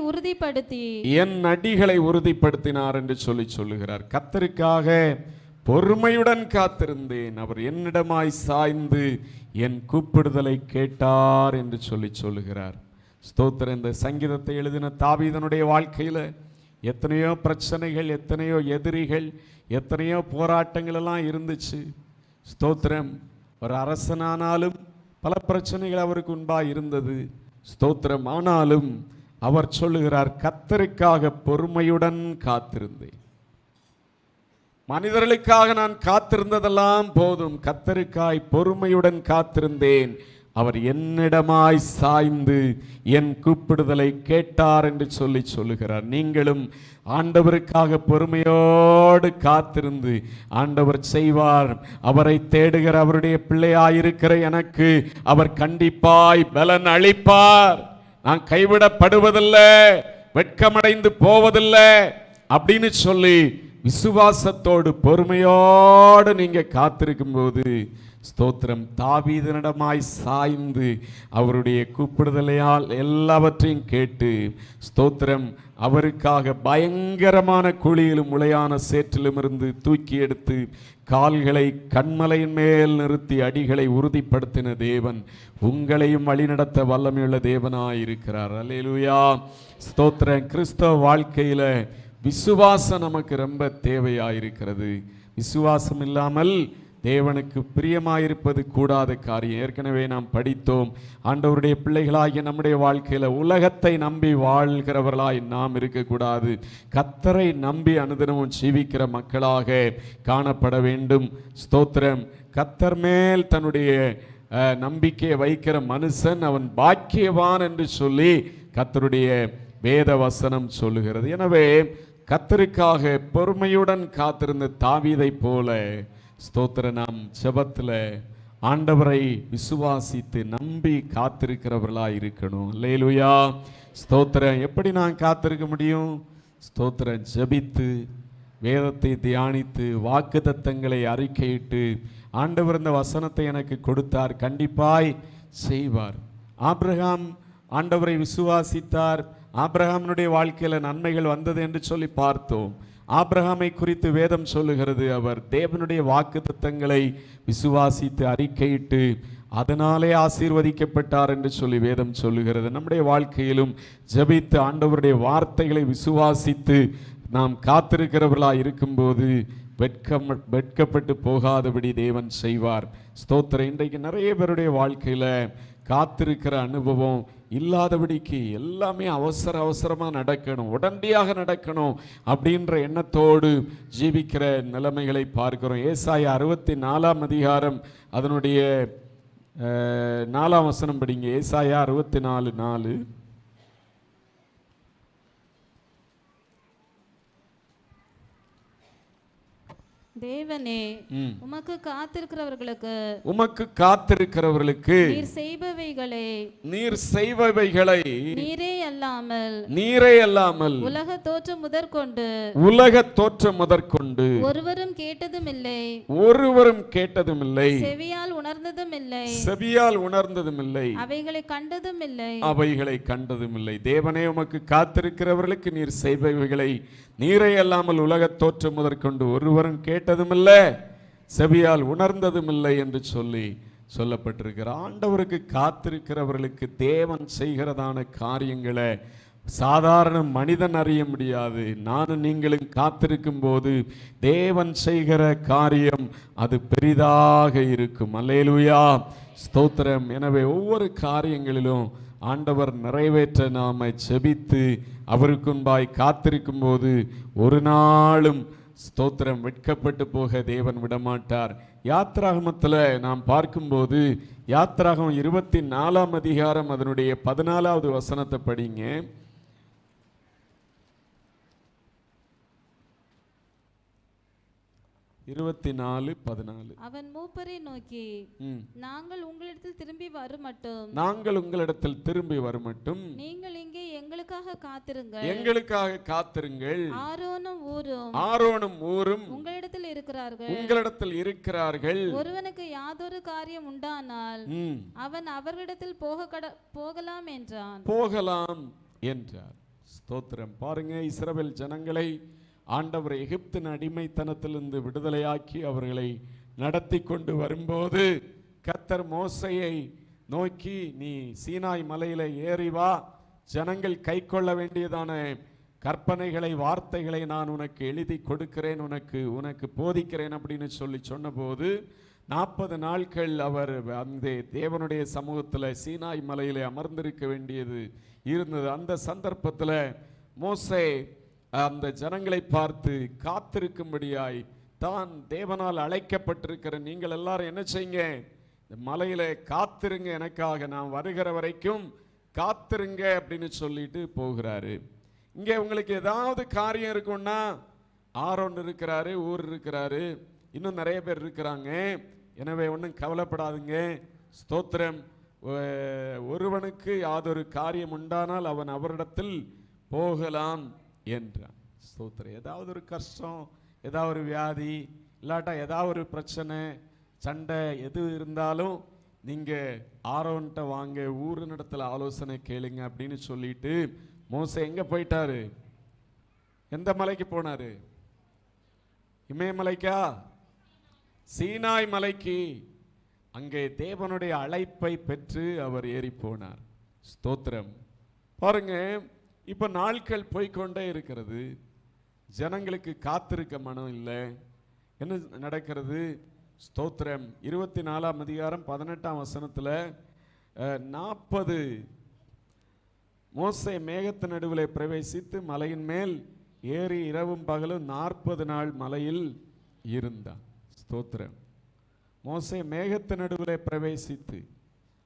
உறுதிப்படுத்தினார் என்று சொல்லுகிறார். கர்த்தருக்காக பொறுமையுடன் காத்திருந்தேன், அவர் என்னிடமாய் சாய்ந்து என் கூப்பிடுதலை கேட்டார் என்று சொல்லுகிறார். ஸ்தோத்திரம். இந்த சங்கீதத்தை எழுதின தாவீதனுடைய வாழ்க்கையில எத்தனையோ பிரச்சனைகள், எத்தனையோ எதிரிகள், எத்தனையோ போராட்டங்கள் எல்லாம் இருந்துச்சு. ஸ்தோத்திரம். ஒரு அரசனானாலும் பல பிரச்சனைகள் அவருக்கு முன்பாக இருந்தது. ஸ்தோத்திரம். ஆனாலும் அவர் சொல்லுகிறார், கர்த்தருக்காக பொறுமையுடன் காத்திருந்தேன். மனிதர்களுக்காக நான் காத்திருந்ததெல்லாம் போதும், கர்த்தருக்காய் பொறுமையுடன் காத்திருந்தேன். அவர் என்னிடமாய் சாய்ந்து என் கூப்பிடுதலை கேட்டார் என்று சொல்லுகிறார். நீங்களும் ஆண்டவருக்காக பொறுமையோடு காத்திருந்து ஆண்டவர் செய்வார். அவரை தேடுகிற அவருடைய பிள்ளையாயிருக்கிற எனக்கு அவர் கண்டிப்பாய் பலன் அளிப்பார். நான் கைவிடப்படுவதில்லை, வெட்கமடைந்து போவதில்லை அப்படின்னு சொல்லி விசுவாசத்தோடு பொறுமையோடு நீங்க காத்திருக்கும் போது ஸ்தோத்திரம், தாவீதினிடமாய் சாய்ந்து அவருடைய கூப்பிடுதலையால் எல்லாவற்றையும் கேட்டு ஸ்தோத்திரம், அவருக்காக பயங்கரமான குழியிலும் முளையான சேற்றிலும் இருந்து தூக்கி எடுத்து கால்களை கண்மலையின் மேல் நிறுத்தி அடிகளை உறுதிப்படுத்தின தேவன் உங்களையும் வழிநடத்த வல்லமையுள்ள தேவனாயிருக்கிறார். அல்லேலூயா, ஸ்தோத்திரம். கிறிஸ்தவ வாழ்க்கையில விசுவாசம் நமக்கு ரொம்ப தேவையாயிருக்கிறது. விசுவாசம் இல்லாமல் தேவனுக்கு பிரியமாயிருப்பது கூடாத காரியம். ஏற்கனவே நாம் படித்தோம். ஆண்டவருடைய பிள்ளைகளாகிய நம்முடைய வாழ்க்கையில உலகத்தை நம்பி வாழ்கிறவர்களாய் நாம் இருக்கக்கூடாது. கர்த்தரை நம்பி அனுதினமும் ஜீவிக்கிற மக்களாக காணப்பட வேண்டும். ஸ்தோத்திரம். கர்த்தர் மேல் தன்னுடைய நம்பிக்கையை வைக்கிற மனுஷன் அவன் பாக்கியவான் என்று சொல்லி கர்த்தருடைய வேத வசனம் சொல்லுகிறது. எனவே கர்த்தருக்காக பொறுமையுடன் காத்திருந்த தாவீதை போல ஸ்தோத்திர நாம் ஜெபத்தில் ஆண்டவரை விசுவாசித்து நம்பி காத்திருக்கிறவர்களாக இருக்கணும். அல்லேலூயா, ஸ்தோத்திரம். எப்படி நான் காத்திருக்க முடியும்? ஸ்தோத்திரம், ஜெபித்து வேதத்தை தியானித்து வாக்குத்தத்தங்களை அறிக்கையிட்டு ஆண்டவர் இந்த வசனத்தை எனக்கு கொடுத்தார், கண்டிப்பாய் செய்வார். ஆபிரகாம் ஆண்டவரை விசுவாசித்தார். ஆபிரகாமினுடைய வாழ்க்கையில் நன்மைகள் வந்தது என்று சொல்லி பார்த்தோம். ஆபிரகாமை குறித்து வேதம் சொல்லுகிறது, அவர் தேவனுடைய வாக்குத்தத்தங்களை விசுவாசித்து அறிக்கையிட்டு அதனாலே ஆசீர்வதிக்கப்பட்டார் என்று சொல்லி வேதம் சொல்லுகிறது. நம்முடைய வாழ்க்கையிலும் ஜெபித்து ஆண்டவருடைய வார்த்தைகளை விசுவாசித்து நாம் காத்திருக்கிறவர்களாக இருக்கும்போது வெட்கப்பட்டு போகாதபடி தேவன் செய்வார். ஸ்தோத்திரம். இன்றைக்கு நிறைய பேருடைய வாழ்க்கையில காத்திருக்கிற அனுபவம் இல்லாதபடிக்கு எல்லாமே அவசரமாக நடக்கணும், உடனடியாக நடக்கணும் அப்படின்ற எண்ணத்தோடு ஜீவிக்கிற நிலைமைகளை பார்க்கிறோம். ஏசாயா 64 அதிகாரம் அதனுடைய 4 வசனம் படிங்க. ஏசாயா 64:4. தேவனே, உமக்கு காத்திருக்கிறவர்களுக்கு நீர் செய்பவைகளை நீரே அல்லாமல் உலக தோற்றம் முதற்கொண்டு ஒருவரும் கேட்டதும் இல்லை, செவியால் உணர்ந்ததும் இல்லை, அவைகளை கண்டதும் இல்லை. தேவனே, உமக்கு காத்திருக்கிறவர்களுக்கு நீர் செய்பவைகளை நீரே அல்லாமல் உலக தோற்றம் முதற்கொண்டு ஒருவரும் கேட்டதும் இல்லை, செவியால் உணர்ந்ததும் இல்லை என்று சொல்லப்பட்டிருக்கிற ஆண்டவருக்கு காத்திருக்கிறவர்களுக்கு தேவன் செய்கிறதான காரியங்களை சாதாரண மனிதன் அறிய முடியாது. நானும் நீங்களும் காத்திருக்கும் போது தேவன் செய்கிற காரியம் அது பெரிதாக இருக்கும். அல்லேலூயா, ஸ்தோத்திரம். எனவே ஒவ்வொரு காரியங்களிலும் ஆண்டவர் நிறைவேற்ற நாம செபித்து அவருக்குன்பாய் காத்திருக்கும் போது ஒரு நாளும் ஸ்தோத்திரம் வெட்கப்பட்டு போக தேவன் விடமாட்டார். யாத்ராகமத்தில் நாம் பார்க்கும்போது யாத்ராகமம் 24 அதிகாரம் அதனுடைய 14வது வசனத்தை படிங்க. அவன் மூப்பரை நோக்கி, நாங்கள் உங்களிடத்தில் திரும்பி வருமட்டும் நீங்கள் இங்கே எங்களுக்காக காத்திருங்கள். ஆரோனும் ஊரும் உங்களிடத்தில் இருக்கிறார்கள். ஒருவனுக்கு யாதொரு காரியம் உண்டானால் அவன் அவர்களிடத்தில் போகலாம் என்றார். ஸ்தோத்திரம். பாருங்க, இஸ்ரவேல் ஜனங்களை ஆண்டவர் எகிப்தின் அடிமைத்தனத்திலிருந்து விடுதலையாக்கி அவர்களை நடத்தி கொண்டு வரும்போது கர்த்தர் மோசையை நோக்கி, நீ சீனாய் மலையில ஏறி வா, ஜனங்கள் கை கொள்ள வேண்டியதான கற்பனைகளை வார்த்தைகளை நான் உனக்கு எழுதி கொடுக்கிறேன், உனக்கு போதிக்கிறேன் அப்படின்னு சொன்னபோது 40 நாட்கள் அவர் அந்த தேவனுடைய சமூகத்தில் சீனாய் மலையில அமர்ந்திருக்க வேண்டியது இருந்தது. அந்த சந்தர்ப்பத்தில் மோசே அந்த ஜனங்களை பார்த்து காத்திருக்கும்படியாய் தான் தேவனால் அழைக்கப்பட்டிருக்கிற நீங்கள் எல்லாரும் என்ன செய்யுங்க, இந்த மலையில காத்திருங்க, எனக்காக நான் வருகிற வரைக்கும் காத்திருங்க அப்படின்னு சொல்லிட்டு போகிறாரு. இங்கே உங்களுக்கு ஏதாவது காரியம் இருக்குன்னா, ஆரோன் இருக்கிறாரு, ஊர் இருக்கிறாரு, இன்னும் நிறைய பேர் இருக்கிறாங்க. எனவே ஒன்றும் கவலைப்படாதுங்க. ஸ்தோத்திரம். ஒருவனுக்கு யாதொரு காரியம் உண்டானால் அவன் அவரிடத்தில் போகலாம் என்றான். ஸ்தோத்திரம். ஏதாவது ஒரு கஷ்டம், ஏதாவது ஒரு வியாதி, இல்லாட்டா ஏதாவது ஒரு பிரச்சனை, சண்டை எது இருந்தாலும் நீங்க ஆரோன்ட்ட வாங்க, ஊரினிடத்துல ஆலோசனை கேளுங்க அப்படின்னு சொல்லிட்டு மோசே எங்க போயிட்டாரு? எந்த மலைக்கு போனாரு? இமயமலைக்கா? சீனாய் மலைக்கு. அங்கே தேவனுடைய அழைப்பை பெற்று அவர் ஏறி போனார். ஸ்தோத்திரம். பாருங்க, இப்ப நாட்கள் போய்கொண்டே இருக்கிறது. ஜனங்களுக்கு காத்திருக்க மனம் இல்லை. என்ன நடக்கிறது? ஸ்தோத்திரம். 24ஆம் அதிகாரம் 18ஆம் வசனத்தில் 40 மோசே மேகத்து நடுவிலே பிரவேசித்து மலையின் மேல் ஏறி இரவும் பகலும் 40 நாள் மலையில் இருந்தான். ஸ்தோத்திரம். மோசே மேகத்து நடுவிலே பிரவேசித்து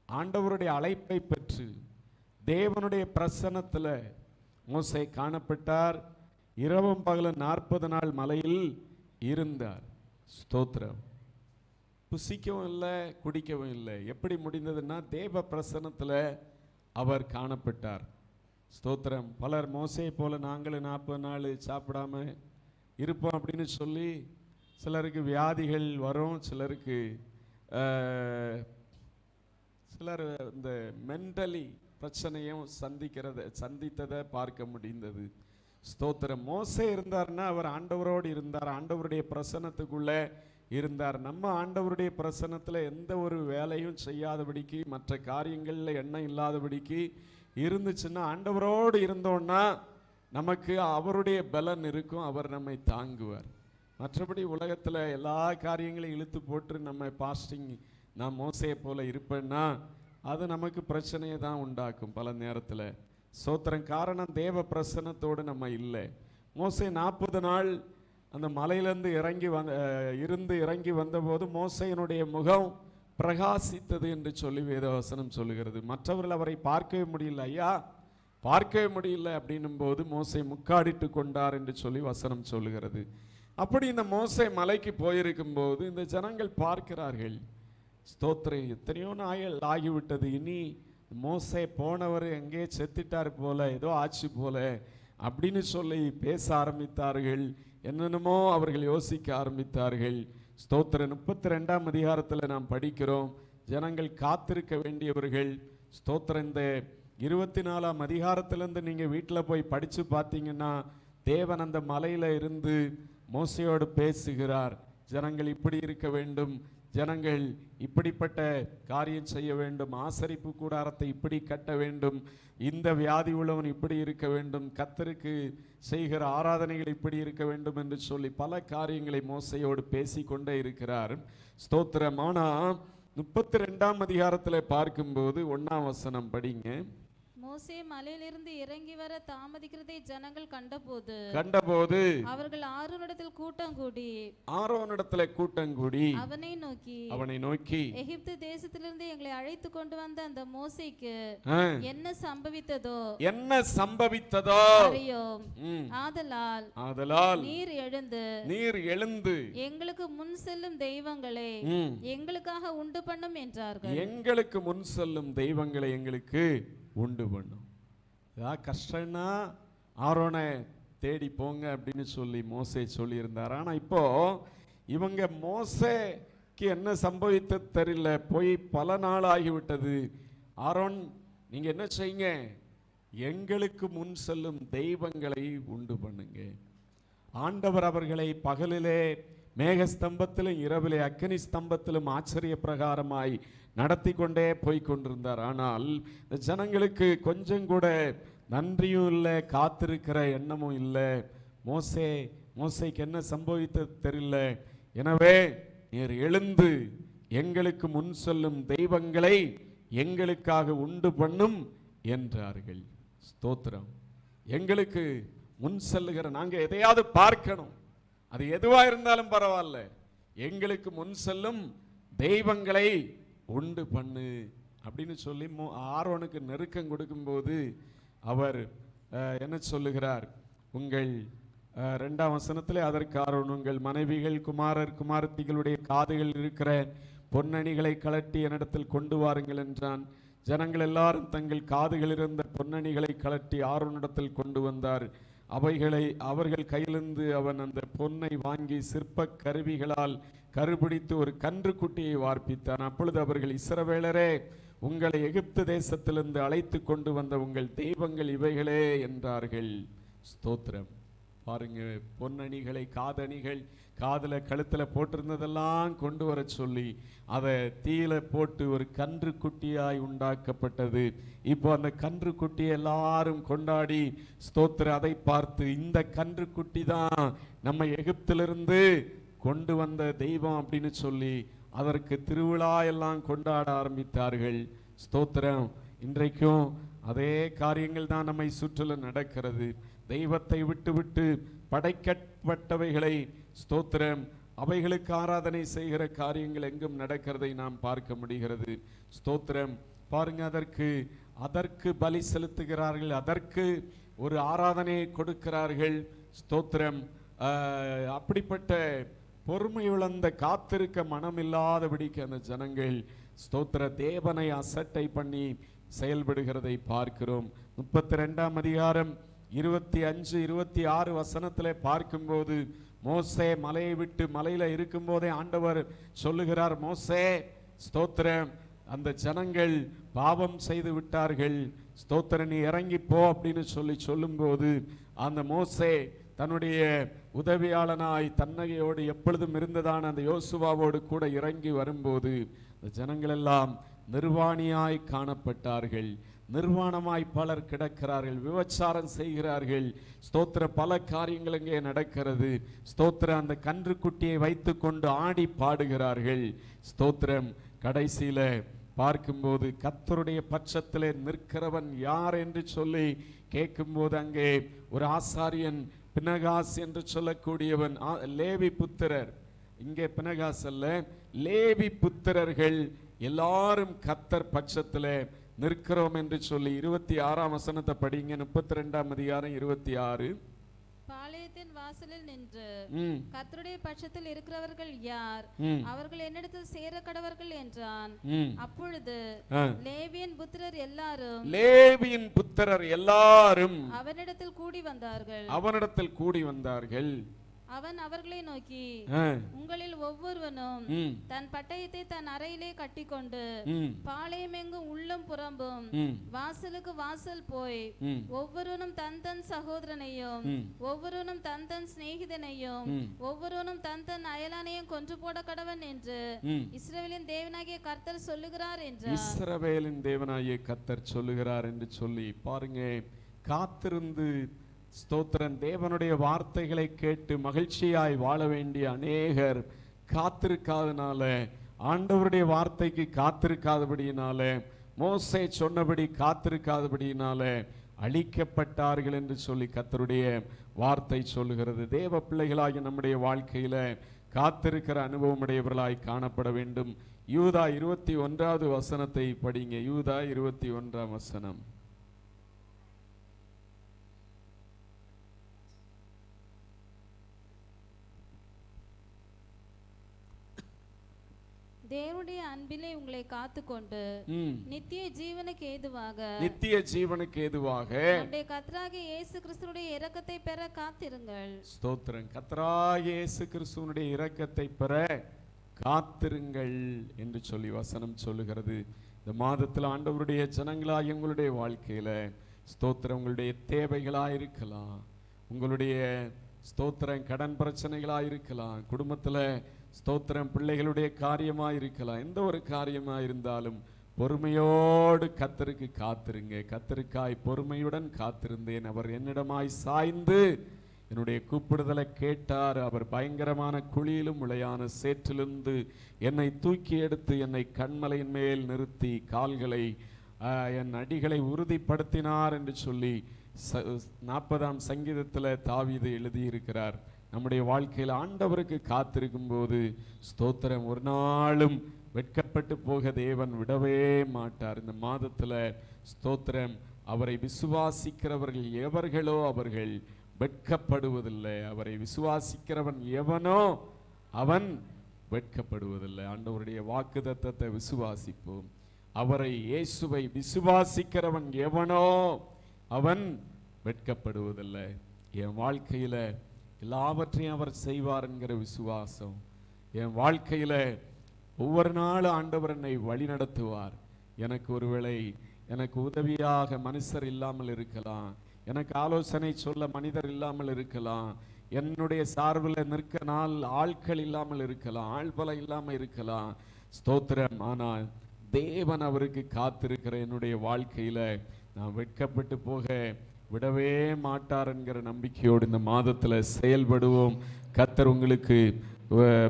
ஆண்டவருடைய அழைப்பை பெற்று தேவனுடைய பிரசன்னத்தில் மோசே காணப்பட்டார். இரவும் பகலும் 40 நாள் மலையில் இருந்தார். ஸ்தோத்திரம். புசிக்கவும் இல்லை, குடிக்கவும் இல்லை. எப்படி முடிந்ததுன்னா தேவ பிரசன்னத்தில் அவர் காணப்பட்டார். ஸ்தோத்திரம். பலர் மோசே போல நாங்களும் 40 நாள் சாப்பிடாம இருப்போம் அப்படின்னு சொல்லி சிலருக்கு வியாதிகள் வரும், சிலருக்கு சிலர் இந்த மென்டலி பிரச்சனையும் சந்தித்ததை பார்க்க முடிந்தது. ஸ்தோத்திரம். மோசே இருந்தார்னா அவர் ஆண்டவரோடு இருந்தார், ஆண்டவருடைய பிரசன்னத்துக்குள்ளே இருந்தார். நம்ம ஆண்டவருடைய பிரசன்னத்தில் எந்த ஒரு வேலையும் செய்யாதபடிக்கு, மற்ற காரியங்களில் எண்ணம் இல்லாதபடிக்கு இருந்துச்சுன்னா, ஆண்டவரோடு இருந்தோன்னா நமக்கு அவருடைய பலன் இருக்கும், அவர் நம்மை தாங்குவார். மற்றபடி உலகத்தில் எல்லா காரியங்களையும் இழுத்து போட்டு நம்ம பாஸ்டிங், நான் மோசையை போல இருப்பேன்னா அது நமக்கு பிரச்சனையை தான் உண்டாக்கும் பல நேரத்தில். ஸ்தோத்திரம். காரணம், தேவ பிரசன்னத்தோடு நம்ம இல்லை. மோசே 40 நாள் அந்த மலையிலிருந்து இறங்கி வந்தபோது மோசையினுடைய முகம் பிரகாசித்தது என்று சொல்லி வேதவசனம் சொல்லுகிறது. மற்றவர்கள் அவரை பார்க்கவே முடியல. ஐயா பார்க்கவே முடியல அப்படின்னும் போது மோசே முக்காடிட்டு கொண்டார் என்று சொல்லி வசனம் சொல்லுகிறது. அப்படி இந்த மோசே மலைக்கு போயிருக்கும் போது இந்த ஜனங்கள் பார்க்கிறார்கள். ஸ்தோத்திரம். எத்தனையோ நாள் ஆகிவிட்டது, இனி மோசே போனவர் எங்கே செத்துட்டார் போல, ஏதோ ஆச்சு போல அப்படின்னு சொல்லி பேச ஆரம்பித்தார்கள். என்னென்னமோ அவர்கள் யோசிக்க ஆரம்பித்தார்கள். ஸ்தோத்திரம். 32ஆம் அதிகாரத்தில் நாம் படிக்கிறோம், ஜனங்கள் காத்திருக்க வேண்டியவர்கள். ஸ்தோத்திரம். இந்த 24ஆம் அதிகாரத்திலிருந்து நீங்கள் வீட்டில் போய் படித்து பார்த்தீங்கன்னா தேவன் அந்த மலையில் இருந்து மோசையோடு பேசுகிறார். ஜனங்கள் இப்படி இருக்க வேண்டும், ஜனங்கள் இப்படிப்பட்ட காரியம் செய்ய வேண்டும், ஆசரிப்பு கூடாரத்தை இப்படி கட்ட வேண்டும், இந்த வியாதி உள்ளவன் இப்படி இருக்க வேண்டும், கர்த்தருக்கு செய்கிற ஆராதனைகள் இப்படி இருக்க வேண்டும் என்று சொல்லி பல காரியங்களை மோசையோடு பேசிக்கொண்டே இருக்கிறார். ஸ்தோத்திரம். ஆனால் 32ஆம் அதிகாரத்தில் பார்க்கும்போது 1ஆம் வசனம் படிங்க. மோசே மலையிலிருந்து இறங்கி வர தாமதிக்கிறதை ஜனங்கள் கண்டபோது அவர்கள் ஆரோனிடத்தில் கூட்டம் கூடி அவனை நோக்கி எகிப்து தேசத்திலிருந்து எங்களை அழைத்து கொண்டு வந்த அந்த மோசேக்கு என்ன சம்பவித்ததோ அறியோம். ஆதலால் நீர் எழுந்து எங்களுக்கு முன் செல்லும் தெய்வங்களை எங்களுக்காக உண்டு பண்ணும் என்றார்கள். எங்களுக்கு முன் செல்லும் தெய்வங்களை எங்களுக்கு உண்டு பண்ணும். ஏதாவது கஷ்டம்னா ஆரோனை தேடி போங்க அப்படின்னு சொல்லி மோசே சொல்லியிருந்தார். ஆனால் இப்போ இவங்க மோசேக்கு என்ன சம்பவித்தது தெரியல, போய் பல நாள் ஆகிவிட்டது. ஆரோன் நீங்க என்ன செய்யுங்க, எங்களுக்கு முன் செல்லும் தெய்வங்களை உண்டு பண்ணுங்க. ஆண்டவர் அவர்களை பகலிலே மேகஸ்தம்பத்திலும் இரவிலே அக்கினி ஸ்தம்பத்திலும் ஆச்சரிய பிரகாரமாய் நடத்தி கொண்டே போய்கொண்டிருந்தார். ஆனால் இந்த ஜனங்களுக்கு கொஞ்சம் கூட நன்றியும் இல்லை, காத்திருக்கிற எண்ணமும் இல்லை. மோசேக்கு என்ன சம்பவித்தது தெரியல. எனவே நீர் எழுந்து எங்களுக்கு முன் சொல்லும் தெய்வங்களை எங்களுக்காக உண்டு பண்ணும் என்றார்கள். ஸ்தோத்திரம். எங்களுக்கு முன் செல்லுகிற நாங்க எதையாவது பார்க்கணும், அது எதுவா இருந்தாலும் பரவாயில்ல, எங்களுக்கு முன் செல்லும் தெய்வங்களை உண்டு பண்ணு அப்படின்னு சொல்லி ஆரோனுக்கு நெருக்கம் கொடுக்கும்போது அவர் என்ன சொல்லுகிறார்? உங்கள் 2ஆம் வசனத்திலே, அதற்கு ஆரோன், உங்கள் மனைவிகள், குமாரர், குமாரத்திகளுடைய காதுகள் இருக்கிற பொன்னணிகளை கலட்டி என்னிடத்தில் கொண்டு வாருங்கள் என்றான். ஜனங்கள் எல்லாரும் தங்கள் காதுகள் இருந்த பொன்னணிகளை கலட்டி ஆரோனிடத்தில் கொண்டு வந்தார். அவைகளை அவர்கள் கையிலிருந்து அவன் அந்த பொன்னை வாங்கி சிற்ப கருவிகளால் கருபிடித்து ஒரு கன்று குட்டியை வார்ப்பித்தான். அப்பொழுது அவர்கள், இஸ்ரவேலரே, உங்களை எகிப்து தேசத்திலிருந்து அழைத்து கொண்டு வந்த உங்கள் தெய்வங்கள் இவைகளே என்றார்கள். ஸ்தோத்திரம். பாருங்க, பொன்னணிகளை, காதணிகள், காதுல கழுத்துல போட்டிருந்ததெல்லாம் கொண்டு வர சொல்லி அதை தீயில போட்டு ஒரு கன்று குட்டியாய் உண்டாக்கப்பட்டது. இப்போ அந்த கன்று குட்டியை எல்லாரும் கொண்டாடி ஸ்தோத்திரம் அதை பார்த்து, இந்த கன்று குட்டி தான் நம்ம எகிப்திலிருந்து கொண்டு வந்த தெய்வம் அப்படின்னு சொல்லி அதற்கு திருவிழா எல்லாம் கொண்டாட ஆரம்பித்தார்கள். ஸ்தோத்திரம். இன்றைக்கும் அதே காரியங்கள் தான் நம்மை சுற்றிலும் நடக்கிறது. தெய்வத்தை விட்டு விட்டு படைக்கப்பட்டவைகளை, ஸ்தோத்திரம், அவைகளுக்கு ஆராதனை செய்கிற காரியங்கள் எங்கும் நடக்கிறதை நாம் பார்க்க முடிகிறது. ஸ்தோத்திரம். பாருங்க, அதற்கு பலி செலுத்துகிறார்கள், அதற்கு ஒரு ஆராதனையை கொடுக்கிறார்கள். ஸ்தோத்திரம். அப்படிப்பட்ட பொறுமை இழந்த, காத்திருக்க மனம் இல்லாதபடிக்கு அந்த ஜனங்கள் ஸ்தோத்திர தேவனை அசட்டை பண்ணி செயல்படுகிறதை பார்க்கிறோம். 32ஆம் அதிகாரம் 25, 26 வசனத்திலே பார்க்கும்போது, மோசே மலையை விட்டு மலையில இருக்கும் போதே ஆண்டவர் சொல்லுகிறார், மோசே, ஸ்தோத்திரம், அந்த ஜனங்கள் பாவம் செய்து விட்டார்கள், ஸ்தோத்திரம், நீ இறங்கி போ அப்படின்னு சொல்லும்போது அந்த மோசே தன்னுடைய உதவியாளனாய் தன்னையோடு எப்பொழுதும் இருந்ததான அந்த யோசுவாவோடு கூட இறங்கி வரும்போது அந்த ஜனங்கள் எல்லாம் நிர்வாணியாய் காணப்பட்டார்கள். நிர்வாணமாய் பலர் கிடக்கிறார்கள், விபச்சாரம் செய்கிறார்கள். ஸ்தோத்திர பல காரியங்கள் இங்கே நடக்கிறது. ஸ்தோத்திர அந்த கன்று குட்டியை வைத்து கொண்டு ஆடி பாடுகிறார்கள். ஸ்தோத்திரம். கடைசியில பார்க்கும்போது கர்த்தருடைய பட்சத்திலே நிற்கிறவன் யார் என்று சொல்லி கேட்கும்போது அங்கே ஒரு ஆசாரியன், பினகாஸ் என்று சொல்லக்கூடியவன், லேவி புத்திரர், இங்கே பினகாஸ் அல்ல, லேவி புத்திரர்கள் எல்லாரும் கர்த்தர் பட்சத்திலே நிற்கிறோம் என்று சொல்லி 26ஆம் வசனத்தை படிங்க. 32ஆம் அதிகாரம் 26. பாளையத்தின் வாசலில் நின்று கர்த்தருடைய பட்சத்தில் இருக்கிறவர்கள் யார், அவர்கள் என்னிடத்தில் சேர கடவர்கள் என்றான். அப்பொழுது லேவியின் புத்திரர் எல்லாரும் அவனிடத்தில் கூடி வந்தார்கள். அவன் அவர்களை நோக்கி, உங்களில் ஒவ்வொருவனும் தன் பட்டயத்தை தன் அறையிலே கட்டிக்கொண்டு பாளையமெங்கும் உள்ளும் புறம்பும் வாசலுக்கு வாசல் போய் ஒவ்வொருவனும் தன் தன் சகோதரனையும் ஒவ்வொருவனும் தன் தன் சிநேகிதனையும் ஒவ்வொருவனும் தன் தன் அயலானையும் கொன்று போட கடவன் என்று இஸ்ரவேலின் தேவனாகிய கர்த்தர் சொல்லுகிறார் என்றார். இஸ்ரவேலின் தேவனாகிய கர்த்தர் சொல்லுகிறார் என்று சொல்லி பாருங்க. காத்திருந்து ஸ்தோத்திரன் தேவனுடைய வார்த்தைகளை கேட்டு மகிழ்ச்சியாய் வாழ வேண்டிய அநேகர் காத்திருக்காதனால, ஆண்டவருடைய வார்த்தைக்கு காத்திருக்காதபடியினால, மோசே சொன்னபடி காத்திருக்காதபடியினால அழிக்கப்பட்டார்கள் என்று சொல்லி கர்த்தருடைய வார்த்தை சொல்லுகிறது. தேவ பிள்ளைகளாகிய நம்முடைய வாழ்க்கையில காத்திருக்கிற அனுபவம் உடையவர்களாய் காணப்பட வேண்டும். யூதா 21வது வசனத்தை படிங்க. யூதா 21ஆம் வசனம். தேவனுடைய அன்பிலே உங்களை காத்துக்கொண்டு நித்திய ஜீவனுக்கு ஏதுவாக நம்முடைய கர்த்தராகிய இயேசு கிறிஸ்துவினுடைய இரக்கத்தை பெற காத்திருங்கள். ஸ்தோத்திரம். கர்த்தராகிய இயேசு கிறிஸ்துவினுடைய இரக்கத்தை பெற காத்திருங்கள் என்று சொல்லி வசனம் சொல்லுகிறது. இந்த மாதத்தில் ஆண்டவருடைய ஜனங்களாய் உங்களுடைய வாழ்க்கையில ஸ்தோத்திரம், உங்களுடைய தேவைகளாயிருக்கலாம், உங்களுடைய ஸ்தோத்திரம் கடன் பிரச்சனைகளாயிருக்கலாம், குடும்பத்துல ஸ்தோத்திரம் பிள்ளைகளுடைய காரியமாக இருக்கலாம், எந்த ஒரு காரியமாக இருந்தாலும் பொறுமையோடு கர்த்தருக்கு காத்திருங்க. கர்த்தருக்காய் பொறுமையுடன் காத்திருந்தேன், அவர் என்னிடமாய் சாய்ந்து என்னுடைய கூப்பிடுதலை கேட்டார். அவர் பயங்கரமான குழியிலும் உளையான சேற்றிலிருந்து என்னை தூக்கி எடுத்து என்னை கண்மலையின் மேல் நிறுத்தி கால்களை என் அடிகளை உறுதிப்படுத்தினார் என்று சொல்லி 40ஆம் சங்கீதத்தில் தாவீது எழுதியிருக்கிறார். நம்முடைய வாழ்க்கையில் ஆண்டவருக்கு காத்திருக்கும் போது ஸ்தோத்திரம் ஒரு நாளும் வெட்கப்பட்டு போக தேவன் விடவே மாட்டார். இந்த மாதத்துல ஸ்தோத்திரம், அவரை விசுவாசிக்கிறவர்கள் எவர்களோ அவர்கள் வெட்கப்படுவதில்லை. அவரை விசுவாசிக்கிறவன் எவனோ அவன் வெட்கப்படுவதில்லை. ஆண்டவருடைய வாக்குத்தத்தத்தை விசுவாசிப்போம். அவரை இயேசுவை விசுவாசிக்கிறவன் எவனோ அவன் வெட்கப்படுவதில்லை. என் வாழ்க்கையில எல்லாவற்றையும் அவர் செய்வார் என்கிற விசுவாசம், என் வாழ்க்கையில ஒவ்வொரு நாளும் ஆண்டவர் என்னை வழி நடத்துவார். எனக்கு ஒருவேளை எனக்கு உதவியாக மனுஷர் இல்லாமல் இருக்கலாம், எனக்கு ஆலோசனை சொல்ல மனிதர் இல்லாமல் இருக்கலாம், என்னுடைய சார்பில் நிற்க நாள் ஆட்கள் இல்லாமல் இருக்கலாம், ஆள்பலம் இல்லாமல் இருக்கலாம். ஸ்தோத்திரம். ஆனால் தேவன் அவருக்கு காத்திருக்கிற என்னுடைய வாழ்க்கையில நான் வெட்கப்பட்டு போக விடவே மாட்டார் என்கிற நம்பிக்கையோடு இந்த மாதத்துல செயல்படுவோம். கர்த்தர் உங்களுக்கு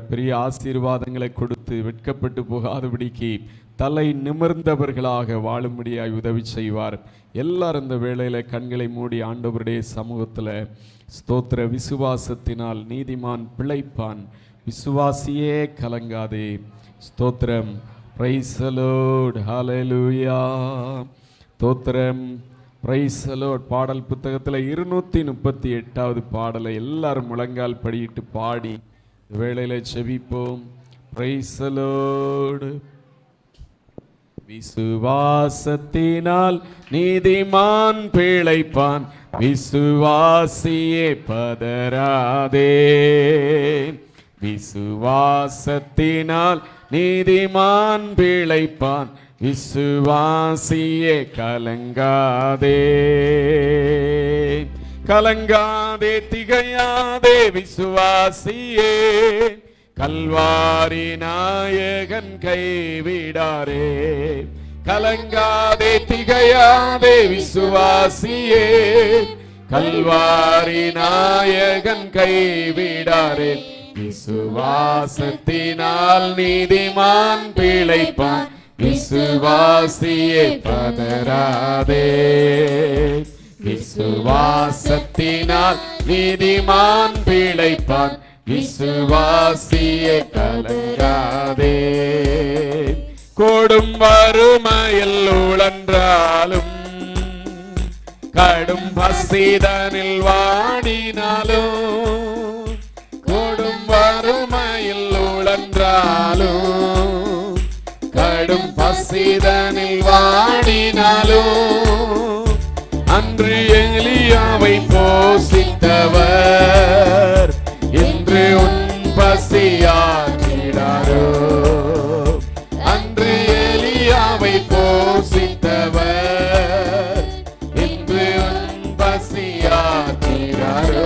பெரிய ஆசீர்வாதங்களை கொடுத்து வெட்கப்பட்டு போகாதபடிக்கு தலை நிமிர்ந்தவர்களாக வாழும்படியாய் உதவி செய்வார். எல்லாரும் இந்த வேளையில கண்களை மூடி ஆண்டவருடைய சமூகத்துல ஸ்தோத்திர, விசுவாசத்தினால் நீதிமான் பிழைப்பான், விசுவாசியே கலங்காதே. ஸ்தோத்திரம். Praise the Lord. ஹல்லேலூயா. ஸ்தோத்திரம். Praise the Lord. பாடல் புத்தகத்துல 238வது பாடலை எல்லாரும் முழங்கால் படியிட்டு பாடி வேளையில செபிப்போம். Price the Lord. விசுவாசத்தினால் நீதிமான் பிழைப்பான், விசுவாசியே பதறாதே. விசுவாசத்தினால் நீதிமான் பிழைப்பான், விசுவாசியே கலங்காதே. கலங்காதே, திகையாதே விசுவாசியே, கல்வாரி நாயகன் கைவிடாரே. கலங்காதே, திகையாதே விசுவாசியே, கல்வாரி நாயகன் கைவிடாரே. விசுவாசத்தினால் நீதிமான் பிழைப்பான், விசுவாசியே பதறாதே. விசுவாசத்தினால் நீதிமான் பிழைப்பான், விசுவாசியே கலங்காதே. கொடும் வறுமையில் உழன்றாலும், கடும் பசிதனில் வாடினாலும், கொடும் வறுமையில் உழன்றாலும், கடும் பசிதனில் வாடினாலும், அன்று எலியாவை போஷித்தவர் இன்று உன் பசியாற்றினாரோ. அன்று எலியாவை போஷித்தவர் இன்று உன் பசியாற்றினாரோ.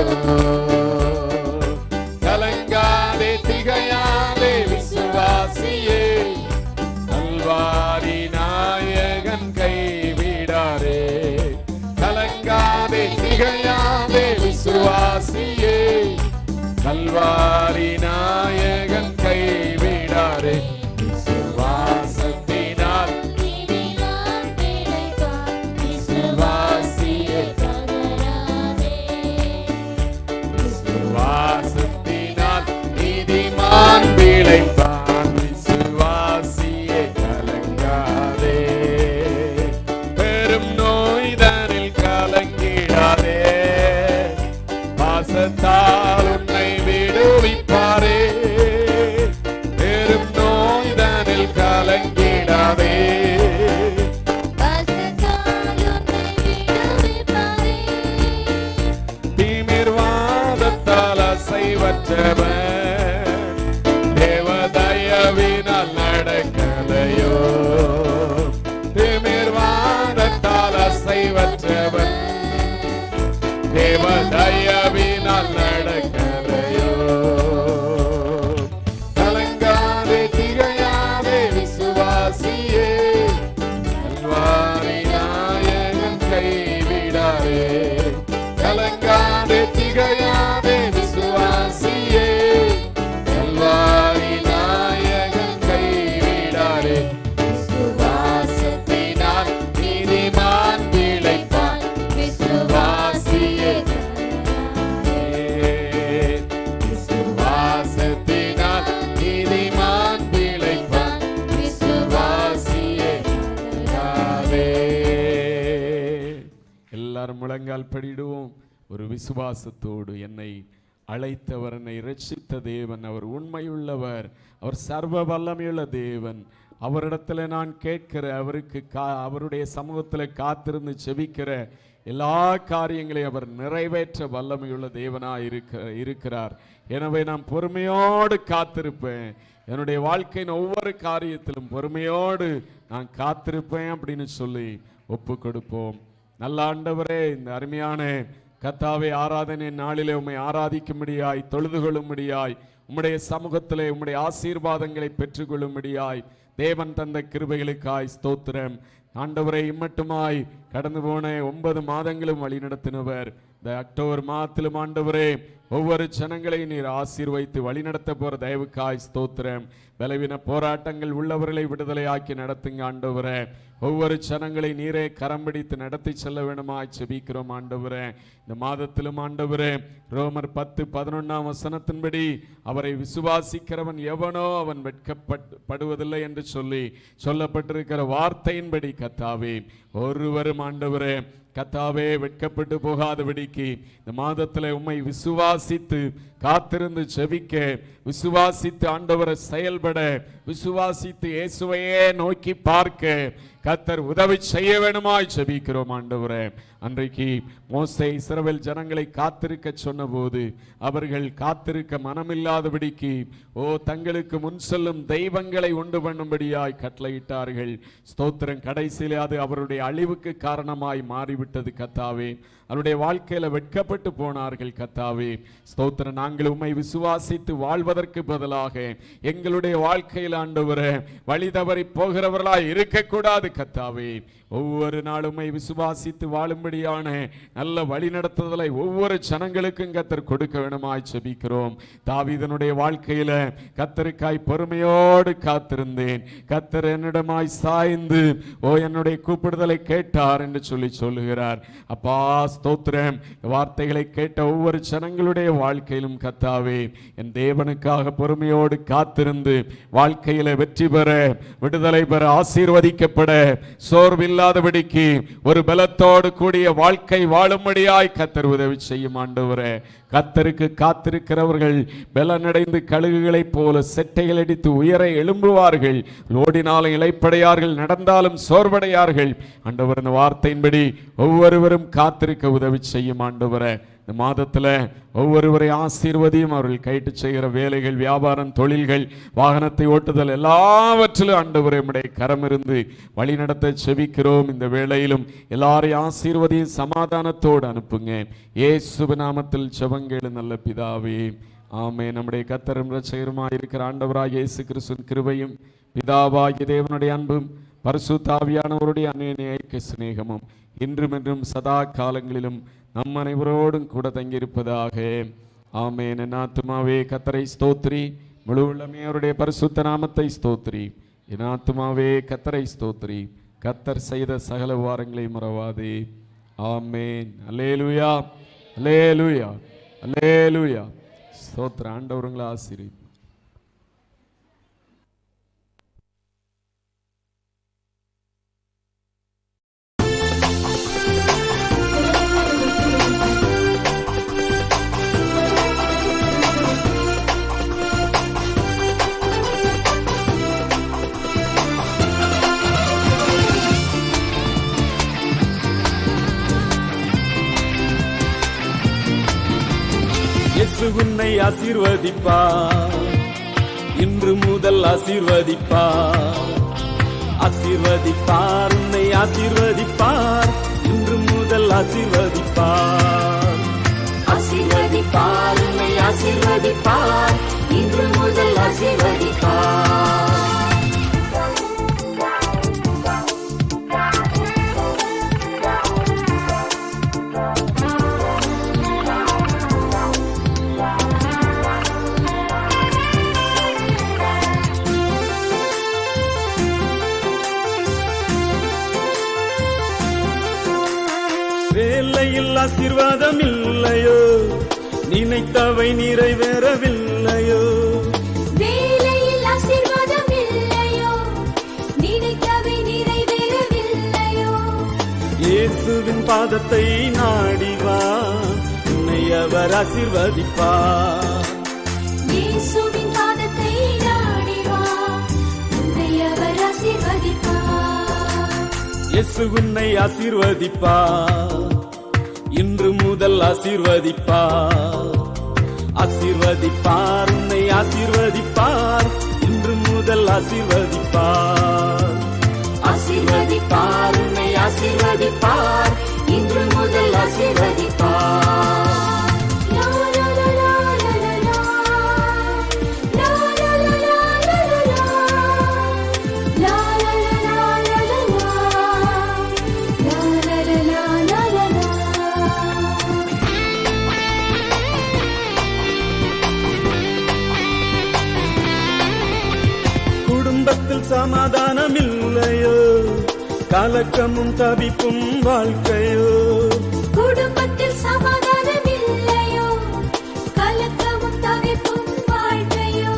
கலங்காதே, திகையாதே விசுவாசியே, கல்வாரி நாயகன் கைவிடாரே. கலங்காதே, திகையாதே விசுவாசியே, கல்வாரி நாயகன் கைவிடாரே. விசுவாசத்தினால் விசுவாசியே, விசுவாசத்தினால் நீதிமான் பிழைப்பான், விசுவாசியே கலங்காதே. பெரும் நோய்தனில் கலங்கிடாதே, பாசத்தால் உன்னை விடுவிப்பாரே. பெரும் நோய்தனில் கலங்கிடாதே, திமிர்வாதத்தால் அசைவற்றவன் தேவதயவினால் நடக்கலையோ. திமிர்வாதத்தால் அசைவற்றவன் தேவதயவினால் நடக்கலையோ. கலங்காதே, திகையாதே விசுவாசியே, கல்வாரி நாயகன் கைவிடாரே. கலங்காதே, திகையாதே விசுவாசியே, எல்லாரும் முழங்கால் படிடுவோம். ஒரு விசுவாசத்தோடு, என்னை அழைத்தவர், என்னை இரட்சித்த தேவன், அவர் உண்மையுள்ளவர், அவர் சர்வ வல்லமையுள்ள தேவன். அவரிடத்துல நான் கேட்கிற, அவருக்கு அவருடைய சமூகத்தில் காத்திருந்து செபிக்கிற எல்லா காரியங்களையும் அவர் நிறைவேற்ற வல்லமையுள்ள தேவனாய் இருக்கிறார். எனவே நான் பொறுமையோடு காத்திருப்பேன். என்னுடைய வாழ்க்கையின் ஒவ்வொரு காரியத்திலும் பொறுமையோடு நான் காத்திருப்பேன் அப்படின்னு சொல்லி ஒப்பு கொடுப்போம். நல்ல ஆண்டவரே, இந்த அருமையான கர்த்தாவே ஆராதனை நாளிலே உம்மை ஆராதிக்கும்படியாய், தொழுது கொள்ளும்படியாய், உம்முடைய சமூகத்திலே உம்முடைய ஆசீர்வாதங்களை பெற்றுக்கொள்ளும்படியாய் தேவன் தந்த கிருபைகளுக்காய் ஸ்தோத்திரம். ஆண்டவரை இம்மட்டுமாய் கடந்து போன 9 மாதங்களும் வழி நடத்தினவர். இந்த அக்டோபர் மாதத்திலும் ஆண்டவரே ஒவ்வொரு ஜனங்களையும் நீர் ஆசீர்வைத்து வழி நடத்த போற தயவுக்காய் ஸ்தோத்திரம். பலவீன போராட்டங்கள் உள்ளவர்களை விடுதலையாக்கி நடத்துங்க ஆண்டவரே. ஒவ்வொரு ஜனங்களை நீரே கரம் பிடித்து நடத்தி செல்ல வேண்டுமாய் செபிக்கிறோம் ஆண்டவரே. இந்த மாதத்திலும் ஆண்டவரே ரோமர் 10:11 அவரை விசுவாசிக்கிறவன் எவனோ அவன் வெட்கப்படுவதில்லை என்று சொல்லப்பட்டிருக்கிற வார்த்தையின்படி கர்த்தாவே ஒருவரும் ஆண்டவரே கர்த்தாவே வெட்கப்பட்டு போகாதபடிக்கு இந்த மாதத்தில் உம்மை விசுவாசித்து காத்திருந்து ஜெபிக்க, விசுவாசித்து ஆண்டவரை செயல்பட, விசுவாசித்து இயேசுவையே நோக்கி பார்க்க கர்த்தர் உதவி செய்ய வேண்டுமாய் ஜெபிக்கிறோம் ஆண்டவரே. அன்றைக்கு மோசே இஸ்ரவேல் ஜனங்களை காத்திருக்க சொன்னபோது அவர்கள் காத்திருக்க மனமில்லாதபடிக்கு தங்களுக்கு முன் செல்லும் தெய்வங்களை உண்டு பண்ணும்படியாய் கட்டளையிட்டார்கள். ஸ்தோத்திரம். கடைசியிலே அது அவருடைய அழிவுக்கு காரணமாய் மாறிவிட்டது கர்த்தாவே. அவருடைய வாழ்க்கையில வெட்கப்பட்டு போனார்கள் கர்த்தாவே. ஸ்தோத்திரம். நாங்கள் உம்மை விசுவாசித்து வாழ்வதற்கு பதிலாக எங்களுடைய வாழ்க்கையில் ஆண்டவரே வழி தவறி போகிறவர்களாய் இருக்கக்கூடாது கர்த்தாவே. ஒவ்வொரு நாளும் உம்மை விசுவாசித்து வாழும்படியான நல்ல வழி நடத்துதலை ஒவ்வொரு ஜனங்களுக்கும் கர்த்தர் கொடுக்க வேண்டுமாய் ஜெபிக்கிறோம். தாவீதனுடைய வாழ்க்கையில கர்த்தருக்காய் பொறுமையோடு காத்திருந்தேன். கர்த்தர் என்னிடமாய் சாய்ந்து என்னுடைய கூப்பிடுதலை கேட்டார் என்று சொல்லுகிறார். அப்பா ஸ்தோத்திரம். வார்த்தைகளை கேட்ட ஒவ்வொரு ஜனங்களுடைய வாழ்க்கையிலும் கர்த்தாவே என் தேவனுக்காக பொறுமையோடு காத்திருந்து வாழ்க்கையில வெற்றி பெற, விடுதலை பெற, ஆசீர்வதிக்கப்பட, சோர்வில்லாதபடிக்கு ஒரு பலத்தோடு கூடிய வாழ்க்கை வாழும்படியாய் கர்த்தர் உதவி செய்யும் ஆண்டவரே. கர்த்தருக்கு காத்திருக்கிறவர்கள் பலனடைந்து கழுகுகளைப் போல செட்டைகள் அடித்து உயர எழும்புவார்கள். ஓடினாலும் இளைப்படையார்கள், நடந்தாலும் சோர்வடையார்கள். ஆண்டவர் இந்த வார்த்தையின்படி ஒவ்வொருவரும் காத்திருக்க உதவி செய்யும் ஆண்டவரே. இந்த மாதத்துல ஒவ்வொருவரை ஆசீர்வதியும். அவர்கள் கைட்டு செய்கிற வேலைகள், வியாபாரம், தொழில்கள், வாகனத்தை ஓட்டுதல் எல்லாவற்றிலும் ஆண்டவரே உம்முடைய கரம் இருந்து வழி நடத்த செபிக்கிறோம். இந்த வேளையிலும் எல்லாரையும் ஆசீர்வதியும் சமாதானத்தோடு அனுப்புங்க. இயேசுவின் நாமத்தில் ஜெபங்கள் நல்ல பிதாவே, ஆமென். நம்முடைய கர்த்தரும் இரட்சகருமாய் இருக்கிற ஆண்டவராகிய இயேசு கிறிஸ்துவின் கிருபையும் பிதாவாகிய தேவனுடைய அன்பும் பரிசுத்த ஆவியானவருடைய அன்யோன்ய ஐக்கிய சிநேகமும் இன்றும் என்றும் சதா காலங்களிலும் நம் அனைவரோடும் கூட தங்கியிருப்பதாக. ஆமென். என் ஆத்துமாவே கர்த்தரை ஸ்தோத்திரி, முழு உள்ளமே அவருடைய பரிசுத்த நாமத்தை ஸ்தோத்திரி. என் ஆத்துமாவே கர்த்தரை ஸ்தோத்திரி, கர்த்தர் செய்த சகல வாரங்களை மறவாதே. ஆமென். அல்லேலூயா, அல்லேலூயா, அல்லேலூயா. ஸ்தோத்திரம். ஆண்டவருங்களை ஆசீர்வதிப்பார். இயேசு உன்னை ஆசீர்வதிப்பார், இன்று முதல் ஆசீர்வதிப்பார். ஆசீர்வதிப்பார், உன்னை ஆசீர்வதிப்பார், இன்று முதல் ஆசீர்வதிப்பார். ஆசீர்வதிப்பார், உன்னை ஆசீர்வதிப்பார், இன்று முதல் ஆசீர்வதிப்பார். வேலையில் ஆசீர்வாதம் இல்லையோ, நினைத்தவை நிறைவேறவில்லையோ. வேலையில் ஆசீர்வாதம் இல்லையோ, நினைத்தவை நிறைவேறவில்லையோ. இயேசுவின் பாதத்தை நாடிவா, உன்னை அவர் ஆசீர்வதிப்பார். இயேசுவின் பாதத்தை நாடி வா, உன்னை அவர் ஆசீர்வதிப்பார். இயேசு உன்னை ஆசீர்வதிப்பார், இன்று முதல் ஆசீர்வதிப்பார். ஆசீர்வதிப்பார், உன்னை ஆசீர்வதிப்பார், இன்று முதல் ஆசீர்வதிப்பார். ஆசீர்வதிப்பார், உன்னை ஆசீர்வதிப்பார், இன்று முதல் ஆசீர்வதிப்பார். லா, லா, லா, லா, லா, லா, லா. லா, லா, லா, லா, லா, லா, லா. லா, லா, லா, லா, லா, லா, லா. லா, லா, லா, லா, லா, லா, லா. குடும்பத்தில் சமாதானம் இல்லையோ, கலக்கமும் தவிப்பும் வாழ்க்கையோ. குடும்பத்தில் சமாதானம் இல்லையோ, கலக்கமும் தவிப்பும் வாழ்க்கையோ.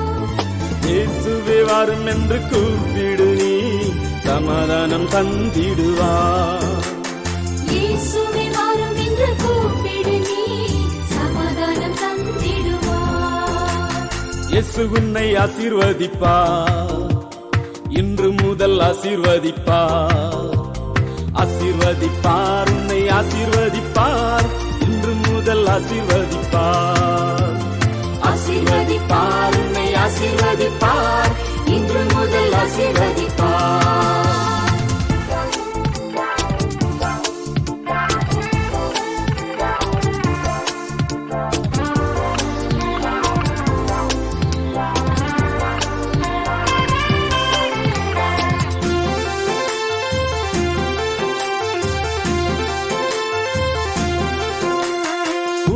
இயேசுவே வாரும் என்று கூப்பிடு, நீ சமாதானம் தந்திடுவார். இயேசுவே வாரும் என்று கூப்பிடு, நீ சமாதானம் தந்திடுவார். இயேசு உன்னை ஆசீர்வதிப்பார், இன்று முதல் ஆசீர்வதிப்பார். ஆசீர்வதிப்பார், உன்னை ஆசீர்வதிப்பார், இன்று முதல் ஆசீர்வதிப்பார். ஆசீர்வதிப்பார், உன்னை ஆசீர்வதிப்பார், இன்று முதல் ஆசீர்வதிப்பார்.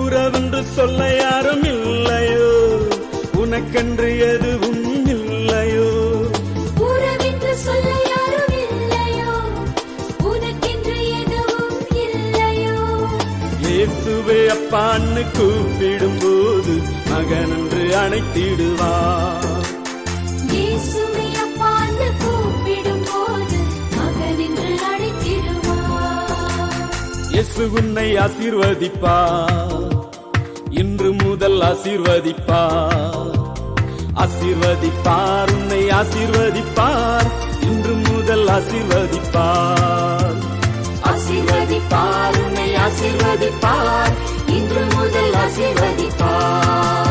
உறவென்று சொல்ல யாரும் இல்லையோ, உனக்கென்று எதுவும் இல்லையோ. உறவென்று சொல்ல யாரும் இல்லையோ, உனக்கென்று எதுவும் இல்லையோ. இயேசுவே அப்பான்னு கூப்பிடும் போது மகன் என்று அழைத்திடுவார். இயேசுவே அப்பான்னு கூப்பிடும் போது மகன் என்று அழைத்திடுவார். இயேசு உன்னை ஆசீர்வதிப்பார், இன்று முதல் ஆசீர்வதிப்பார். ஆசீர்வதிப்பார், உன்னை ஆசீர்வதிப்பார், இன்று முதல் ஆசீர்வதிப்பார். ஆசீர்வதிப்பார், உன்னை ஆசீர்வதிப்பார், இன்று முதல் ஆசீர்வதிப்பார்.